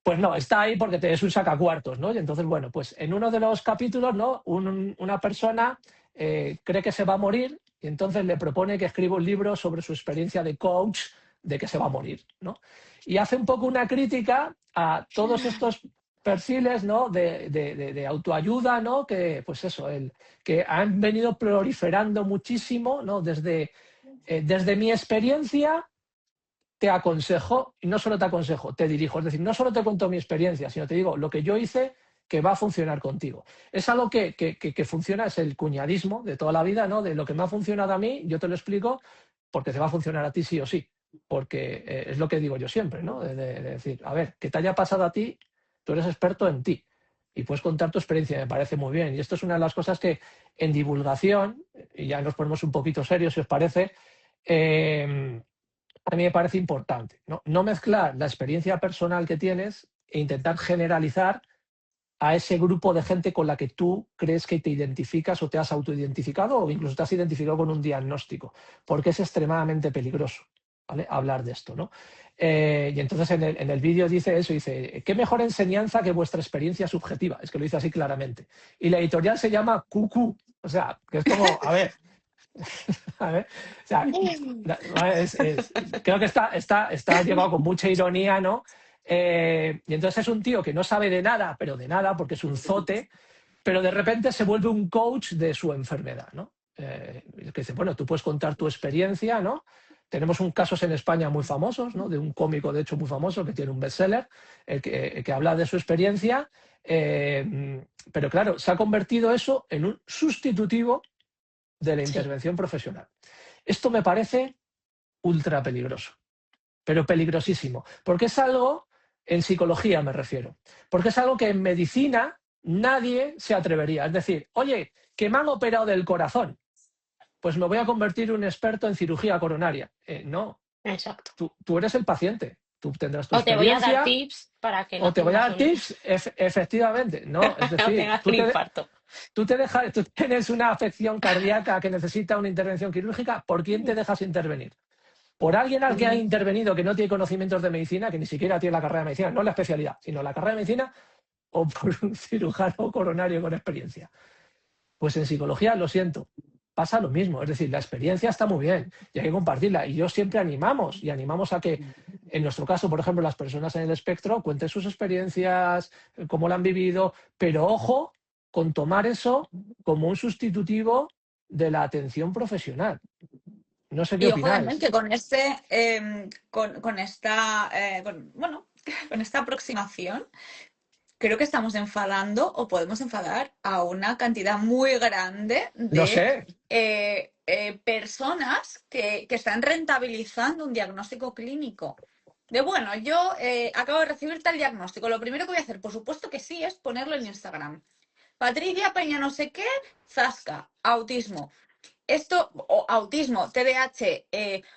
Pues no, está ahí porque es un sacacuartos, ¿no? Y entonces, bueno, pues en uno de los capítulos, ¿no? Una persona cree que se va a morir y entonces le propone que escriba un libro sobre su experiencia de coach de que se va a morir, ¿no? Y hace un poco una crítica a todos estos perfiles, ¿no? de autoayuda, ¿no? Que, pues eso, que han venido proliferando muchísimo, ¿no? Desde mi experiencia te aconsejo, y no solo te aconsejo, te dirijo. Es decir, no solo te cuento mi experiencia, sino te digo lo que yo hice que va a funcionar contigo. Es algo que funciona, es el cuñadismo de toda la vida, ¿no? De lo que me ha funcionado a mí, yo te lo explico porque te va a funcionar a ti sí o sí. Porque es lo que digo yo siempre, ¿no? De decir, a ver, que te haya pasado a ti, tú eres experto en ti y puedes contar tu experiencia, me parece muy bien. Y esto es una de las cosas que en divulgación, y ya nos ponemos un poquito serios si os parece, a mí me parece importante, ¿no? No mezclar la experiencia personal que tienes e intentar generalizar a ese grupo de gente con la que tú crees que te identificas o te has autoidentificado o incluso te has identificado con un diagnóstico, porque es extremadamente peligroso, ¿vale? Hablar de esto, ¿no? Y entonces en el vídeo dice eso, dice, ¿qué mejor enseñanza que vuestra experiencia subjetiva? Es que lo dice así claramente. Y la editorial se llama QQ, o sea, que es como, a ver... A ver, o sea, creo que está llevado con mucha ironía, ¿no? Y entonces es un tío que no sabe de nada, pero de nada, porque es un zote, pero de repente se vuelve un coach de su enfermedad, ¿no? Que dice, bueno, tú puedes contar tu experiencia, ¿no? Tenemos casos en España muy famosos, ¿no? De un cómico, de hecho, muy famoso, que tiene un bestseller, que habla de su experiencia, pero claro, se ha convertido eso en un sustitutivo de la intervención profesional. Esto me parece ultra peligroso, pero peligrosísimo, porque es algo, en psicología me refiero, porque es algo que en medicina nadie se atrevería. Es decir, oye, que me han operado del corazón, pues me voy a convertir en un experto en cirugía coronaria. No. Exacto. Tú eres el paciente. Tú tendrás tu o te voy a experiencia. dar tips para que no O te voy a dar tips, efectivamente. No, es decir, no tengas un infarto. Tú tienes una afección cardíaca que necesita una intervención quirúrgica, ¿por quién te dejas intervenir? ¿Por alguien al que ha intervenido que no tiene conocimientos de medicina, que ni siquiera tiene la carrera de medicina, no la especialidad, sino la carrera de medicina, o por un cirujano coronario con experiencia? Pues en psicología, lo siento, pasa lo mismo. Es decir, la experiencia está muy bien y hay que compartirla. Y yo siempre animamos a que, en nuestro caso, por ejemplo, las personas en el espectro cuenten sus experiencias, cómo la han vivido, pero ojo con tomar eso como un sustitutivo de la atención profesional. No sé qué opináis. Y ojo también que con esta aproximación, creo que estamos enfadando o podemos enfadar a una cantidad muy grande de personas que están rentabilizando un diagnóstico clínico. De bueno, yo acabo de recibir tal diagnóstico. Lo primero que voy a hacer, por supuesto que sí, es ponerlo en Instagram. Patricia Peña no sé qué, zasca, autismo. Esto, o autismo, TDAH,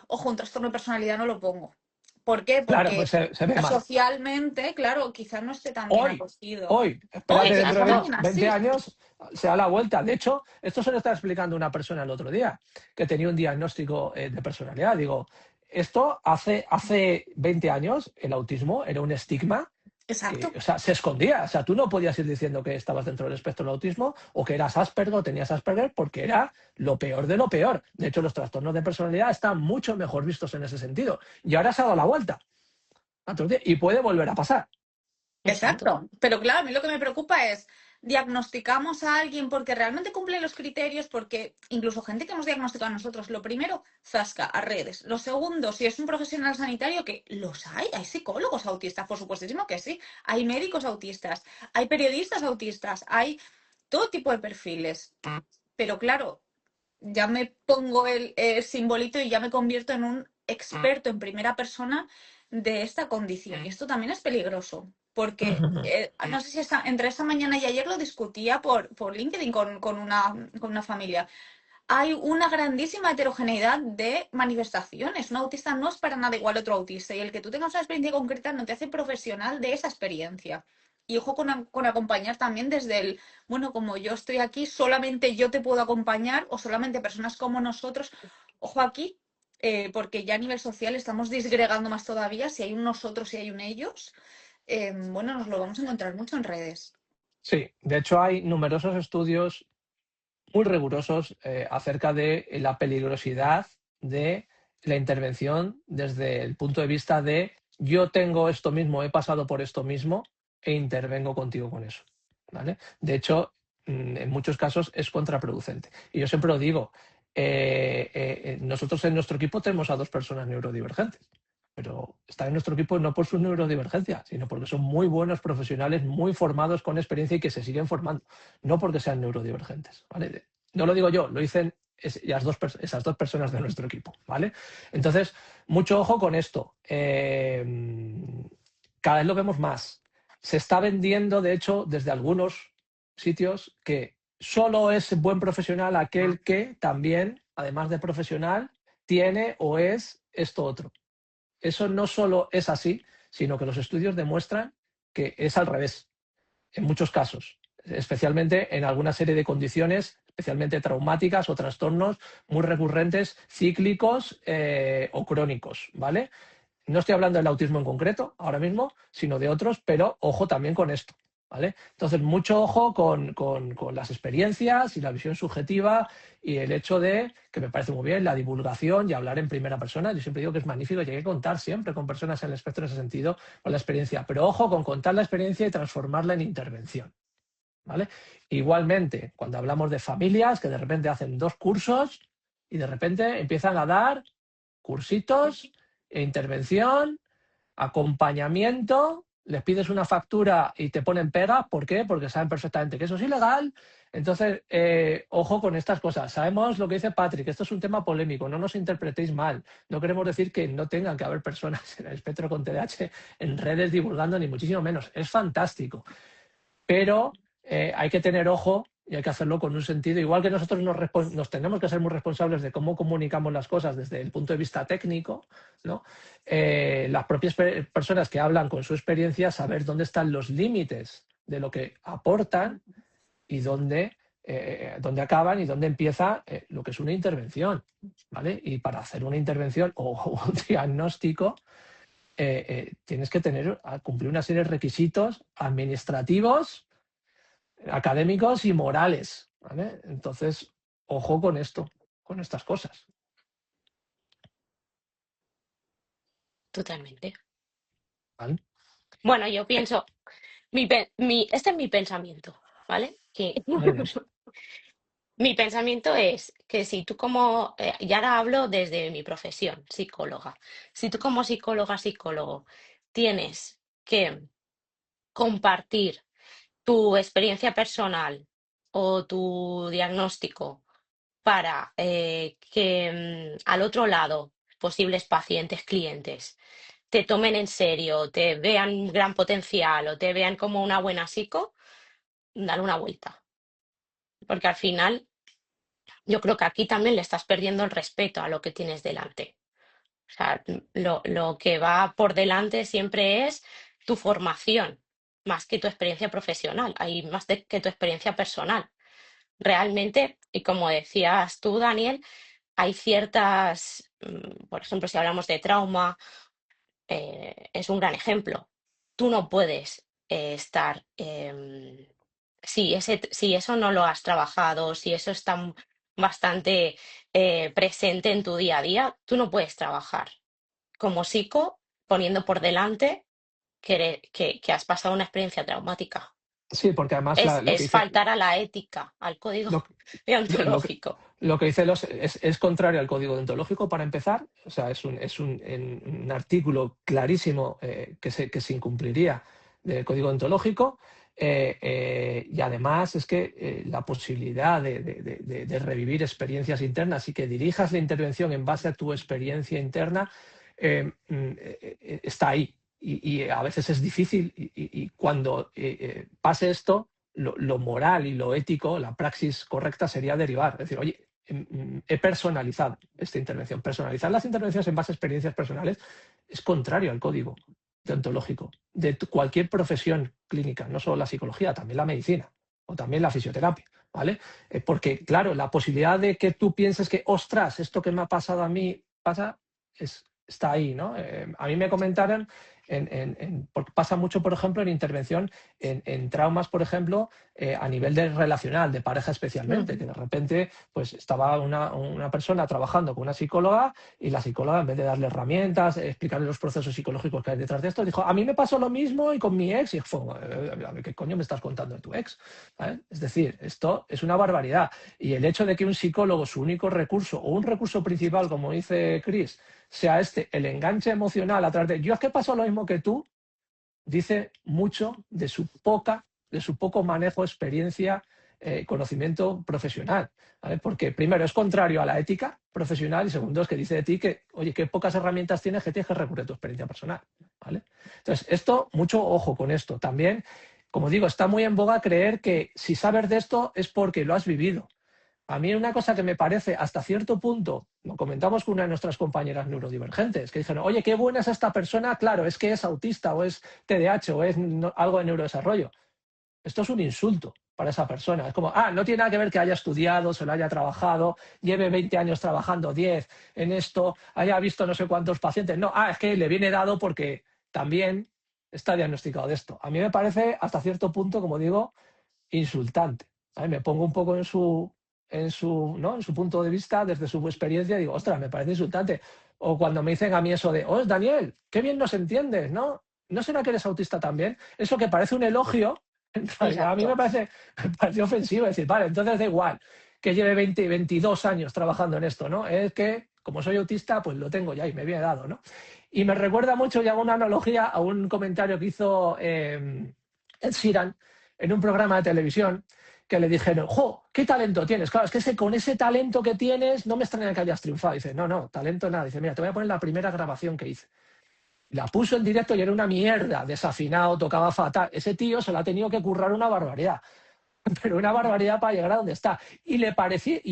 ojo, un trastorno de personalidad no lo pongo. ¿Por qué? Porque claro, pues se ve socialmente, claro, quizás no esté tan bien acogido. Hoy, espérate, dentro de 20 años se da la vuelta. De hecho, esto se lo está explicando una persona el otro día, que tenía un diagnóstico de personalidad. Digo, esto hace 20 años, el autismo era un estigma. Exacto. O sea, se escondía. O sea, tú no podías ir diciendo que estabas dentro del espectro del autismo o que eras Asperger o tenías Asperger porque era lo peor de lo peor. De hecho, los trastornos de personalidad están mucho mejor vistos en ese sentido. Y ahora se ha dado la vuelta. Y puede volver a pasar. Exacto. Pero claro, a mí lo que me preocupa es, diagnosticamos a alguien porque realmente cumple los criterios, porque incluso gente que hemos diagnosticado nosotros, lo primero, zasca, a redes. Lo segundo, si es un profesional sanitario, que los hay psicólogos autistas, por supuestísimo que sí, hay médicos autistas, hay periodistas autistas, hay todo tipo de perfiles. Pero claro, ya me pongo el simbolito y ya me convierto en un experto en primera persona de esta condición. Y esto también es peligroso, porque no sé si entre esta mañana y ayer lo discutía por LinkedIn con una familia. Hay una grandísima heterogeneidad de manifestaciones. Un autista no es para nada igual a otro autista, y el que tú tengas una experiencia concreta no te hace profesional de esa experiencia. Y ojo con acompañar también desde el, bueno, como yo estoy aquí, solamente yo te puedo acompañar, o solamente personas como nosotros. Ojo aquí, porque ya a nivel social estamos disgregando más todavía. Si hay un nosotros y hay un ellos, bueno, nos lo vamos a encontrar mucho en redes. Sí, de hecho hay numerosos estudios muy rigurosos acerca de la peligrosidad de la intervención desde el punto de vista de yo tengo esto mismo, he pasado por esto mismo e intervengo contigo con eso, ¿vale? De hecho, en muchos casos es contraproducente. Y yo siempre lo digo, nosotros en nuestro equipo tenemos a 2 personas neurodivergentes, pero están en nuestro equipo no por su neurodivergencia, sino porque son muy buenos profesionales, muy formados, con experiencia y que se siguen formando, no porque sean neurodivergentes, ¿vale? No lo digo yo, lo dicen esas dos personas de nuestro equipo, ¿vale? Entonces, mucho ojo con esto. Cada vez lo vemos más. Se está vendiendo, de hecho, desde algunos sitios, que solo es buen profesional aquel que también, además de profesional, tiene o es esto otro. Eso no solo es así, sino que los estudios demuestran que es al revés, en muchos casos, especialmente en alguna serie de condiciones, especialmente traumáticas o trastornos muy recurrentes, cíclicos o crónicos, ¿vale? No estoy hablando del autismo en concreto ahora mismo, sino de otros, pero ojo también con esto, ¿vale? Entonces, mucho ojo con las experiencias y la visión subjetiva y el hecho de, que me parece muy bien, la divulgación y hablar en primera persona. Yo siempre digo que es magnífico y hay que contar siempre con personas en el espectro en ese sentido, con la experiencia. Pero ojo con contar la experiencia y transformarla en intervención, ¿vale? Igualmente, cuando hablamos de familias que de repente hacen 2 cursos y de repente empiezan a dar cursitos, intervención, acompañamiento, les pides una factura y te ponen pegas. ¿Por qué? Porque saben perfectamente que eso es ilegal. Entonces, ojo con estas cosas. Sabemos lo que dice Patrick, esto es un tema polémico, no nos interpretéis mal. No queremos decir que no tengan que haber personas en el espectro con TDAH en redes divulgando, ni muchísimo menos. Es fantástico. Pero hay que tener ojo y hay que hacerlo con un sentido. Igual que nosotros nos tenemos que ser muy responsables de cómo comunicamos las cosas desde el punto de vista técnico, ¿no? Las propias personas que hablan con su experiencia, saber dónde están los límites de lo que aportan y dónde acaban y dónde empieza lo que es una intervención, ¿vale? Y para hacer una intervención o un diagnóstico, tienes que cumplir una serie de requisitos administrativos, académicos y morales, ¿vale? Entonces, ojo con esto, con estas cosas. Totalmente. ¿Vale? Bueno, yo pienso, este es mi pensamiento, ¿vale? Mi pensamiento es que si tú como, y ahora hablo desde mi profesión, psicóloga, si tú como psicólogo tienes que compartir tu experiencia personal o tu diagnóstico para que al otro lado, posibles pacientes, clientes, te tomen en serio, te vean gran potencial o te vean como una buena psico, dale una vuelta. Porque al final yo creo que aquí también le estás perdiendo el respeto a lo que tienes delante. O sea, lo que va por delante siempre es tu formación, más que tu experiencia profesional, hay más que tu experiencia personal. Realmente, y como decías tú, Daniel, hay ciertas, por ejemplo, si hablamos de trauma, es un gran ejemplo. Tú no puedes estar, si eso no lo has trabajado, si eso está bastante presente en tu día a día, tú no puedes trabajar como psico poniendo por delante que has pasado una experiencia traumática. Sí, porque además Es, lo que es dice, faltar a la ética, al código lo, lo que, deontológico. lo que dice es contrario al código deontológico para empezar, o sea, es un artículo clarísimo que se incumpliría del código deontológico, y además es que la posibilidad de revivir experiencias internas y que dirijas la intervención en base a tu experiencia interna está ahí. Y a veces es difícil y cuando pase esto, lo moral y lo ético, la praxis correcta sería derivar. Es decir, oye, he personalizado esta intervención. Personalizar las intervenciones en base a experiencias personales es contrario al código deontológico de cualquier profesión clínica, no solo la psicología, también la medicina o también la fisioterapia, ¿vale? Porque, claro, la posibilidad de que tú pienses que, ostras, esto que me ha pasado a mí pasa, está ahí, ¿no? A mí me comentaron, porque pasa mucho, por ejemplo, en intervención en traumas, por ejemplo, a nivel de relacional, de pareja especialmente, que de repente pues estaba una persona trabajando con una psicóloga y la psicóloga, en vez de darle herramientas, explicarle los procesos psicológicos que hay detrás de esto, dijo, a mí me pasó lo mismo y con mi ex, y fue, a ver, ¿qué coño me estás contando de tu ex? ¿Vale? Es decir, esto es una barbaridad. Y el hecho de que un psicólogo, su único recurso, o un recurso principal, como dice Chris, sea el enganche emocional a través de yo es que pasó lo mismo que tú, dice mucho de su poco manejo, experiencia, conocimiento profesional, ¿vale? Porque primero es contrario a la ética profesional y segundo es que dice de ti que, oye, qué pocas herramientas tienes que tienes que recurrir a tu experiencia personal, ¿vale? Entonces, esto, mucho ojo con esto. También, como digo, está muy en boga creer que si sabes de esto es porque lo has vivido. A mí una cosa que me parece hasta cierto punto, lo comentamos con una de nuestras compañeras neurodivergentes, que dijeron, oye, qué buena es esta persona, claro, es que es autista o es TDAH o es algo de neurodesarrollo. Esto es un insulto para esa persona. Es como, no tiene nada que ver que haya estudiado, se lo haya trabajado, lleve 20 años trabajando, 10 en esto, haya visto no sé cuántos pacientes. No, es que le viene dado porque también está diagnosticado de esto. A mí me parece hasta cierto punto, como digo, insultante. ¿Vale? Me pongo un poco en su punto de vista, desde su experiencia, y digo, ostras, me parece insultante. O cuando me dicen a mí eso de, Daniel, qué bien nos entiendes, ¿no? ¿No será que eres autista también? Eso que parece un elogio, en realidad a mí me parece ofensivo. Decir, vale, entonces da igual que lleve 20, 22 años trabajando en esto, ¿no? Es que, como soy autista, pues lo tengo ya y me viene dado, ¿no? Y me recuerda mucho, y hago una analogía a un comentario que hizo Ed Sheeran en un programa de televisión, que le dijeron, ¡jo! ¿Qué talento tienes? Claro, es que con ese talento que tienes no me extraña que hayas triunfado. Dice, no, talento nada. Dice, mira, te voy a poner la primera grabación que hice. La puso en directo y era una mierda, desafinado, tocaba fatal. Ese tío se la ha tenido que currar una barbaridad, pero una barbaridad para llegar a donde está. Y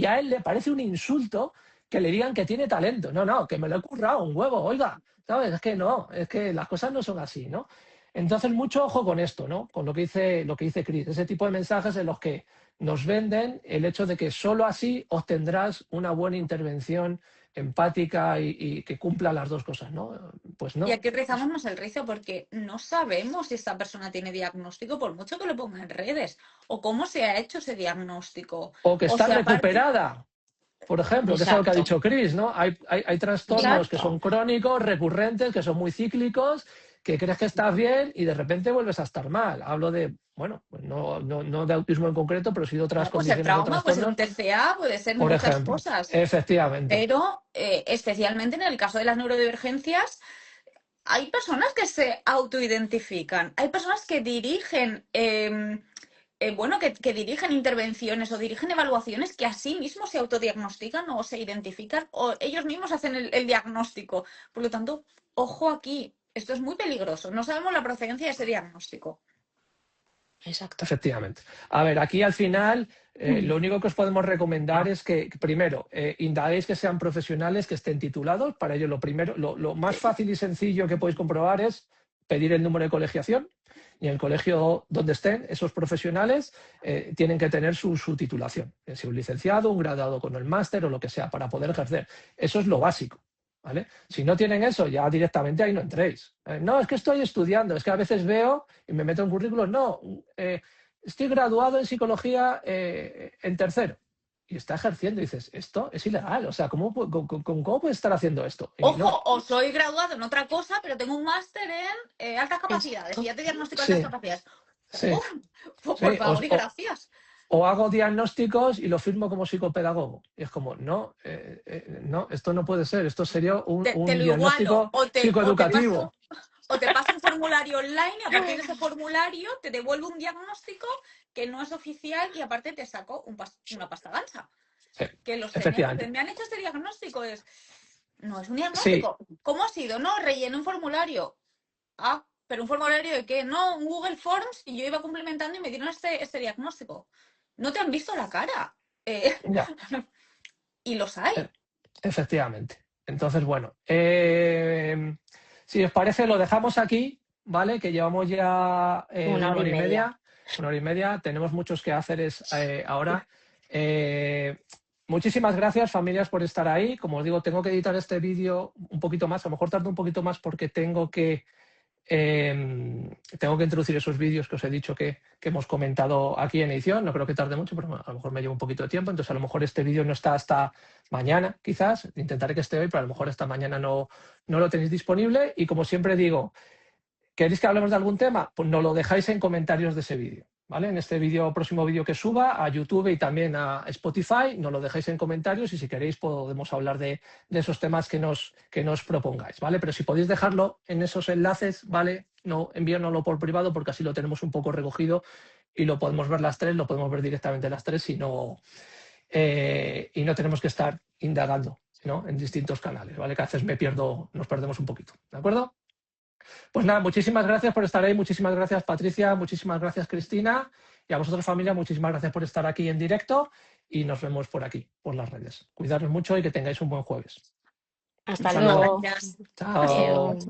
a él le parece un insulto que le digan que tiene talento. No, que me lo he currado, un huevo, oiga, ¿sabes? Es que no, es que las cosas no son así, ¿no? Entonces, mucho ojo con esto, ¿no? Con lo que dice Chris, ese tipo de mensajes en los que nos venden el hecho de que solo así obtendrás una buena intervención empática y que cumpla las dos cosas, ¿no? Pues no. Y aquí rizamos más el rizo porque no sabemos si esta persona tiene diagnóstico, por mucho que lo ponga en redes, o cómo se ha hecho ese diagnóstico. O que está si aparte- recuperada. Por ejemplo, que es algo que ha dicho Chris, ¿no? Hay trastornos que son crónicos, recurrentes, que son muy cíclicos, que crees que estás bien y de repente vuelves a estar mal. Hablo de, bueno, pues no de autismo en concreto, pero sí de otras Puede ser condiciones. trauma, puede ser un TCA, puede ser por muchas ejemplo. cosas. Efectivamente. Pero especialmente en el caso de las neurodivergencias, hay personas que se autoidentifican, hay personas que dirigen, que dirigen intervenciones o dirigen evaluaciones que a sí mismos se autodiagnostican o se identifican o ellos mismos hacen el diagnóstico. Por lo tanto, ojo aquí, esto es muy peligroso. No sabemos la procedencia de ese diagnóstico. Exacto. Efectivamente. A ver, aquí al final lo único que os podemos recomendar es que, primero, indaguéis que sean profesionales, que estén titulados. Para ello, lo más fácil y sencillo que podéis comprobar es pedir el número de colegiación. Y en el colegio donde estén esos profesionales tienen que tener su titulación. Si un licenciado, un graduado con el máster o lo que sea, para poder ejercer. Eso es lo básico. ¿Vale? Si no tienen eso, ya directamente ahí no entréis. No, es que estoy estudiando, es que a veces veo y me meto en currículos, no, estoy graduado en psicología en tercero y está ejerciendo y dices, esto es ilegal, o sea, ¿cómo puedes estar haciendo esto? Y Ojo, no. o soy graduado en otra cosa, pero tengo un máster en altas capacidades y ya te diagnostico altas capacidades. Sí, Por sí, favor y gracias. o hago diagnósticos y lo firmo como psicopedagogo. Y es como, no, no, esto no puede ser, esto sería un Te lo diagnóstico igualo. O te psicoeducativo. paso un formulario online y a partir de ese formulario te devuelvo un diagnóstico que no es oficial y aparte te saco una pasta gansa. Sí, Que los tenemos. efectivamente. Me han hecho este diagnóstico. No es un Sí, diagnóstico. ¿Cómo ha sido? No, rellené un formulario. Ah, pero un formulario de qué? No, un Google Forms y yo iba complementando y me dieron este diagnóstico. No te han visto la cara. ya, Y los hay. efectivamente. Entonces, bueno, si os parece, lo dejamos aquí, ¿vale? Que llevamos ya Una hora y media. Una hora y media. Tenemos muchos quehaceres ahora. Muchísimas gracias, familias, por estar ahí. Como os digo, tengo que editar este vídeo un poquito más. A lo mejor tardo un poquito más porque tengo que introducir esos vídeos que os he dicho que hemos comentado aquí en edición. No creo que tarde mucho, pero a lo mejor me lleva un poquito de tiempo. Entonces, a lo mejor este vídeo no está hasta mañana, quizás. Intentaré que esté hoy, pero a lo mejor esta mañana no lo tenéis disponible. Y como siempre digo, ¿queréis que hablemos de algún tema? Pues nos lo dejáis en comentarios de ese vídeo, ¿vale? En este próximo vídeo que suba a YouTube y también a Spotify, nos lo dejáis en comentarios y si queréis podemos hablar de esos temas que nos propongáis, ¿vale? Pero si podéis dejarlo en esos enlaces, ¿vale? No, envíanoslo por privado porque así lo tenemos un poco recogido y lo podemos ver las tres, lo podemos ver directamente las tres y no tenemos que estar indagando, ¿no? En distintos canales, ¿vale? Que a veces nos perdemos un poquito, ¿de acuerdo? Pues nada, muchísimas gracias por estar ahí, muchísimas gracias Patricia, muchísimas gracias Cristina y a vosotros familia, muchísimas gracias por estar aquí en directo y nos vemos por aquí, por las redes. Cuidaros mucho y que tengáis un buen jueves. Hasta Un saludo. luego. Gracias. Chao. Adiós.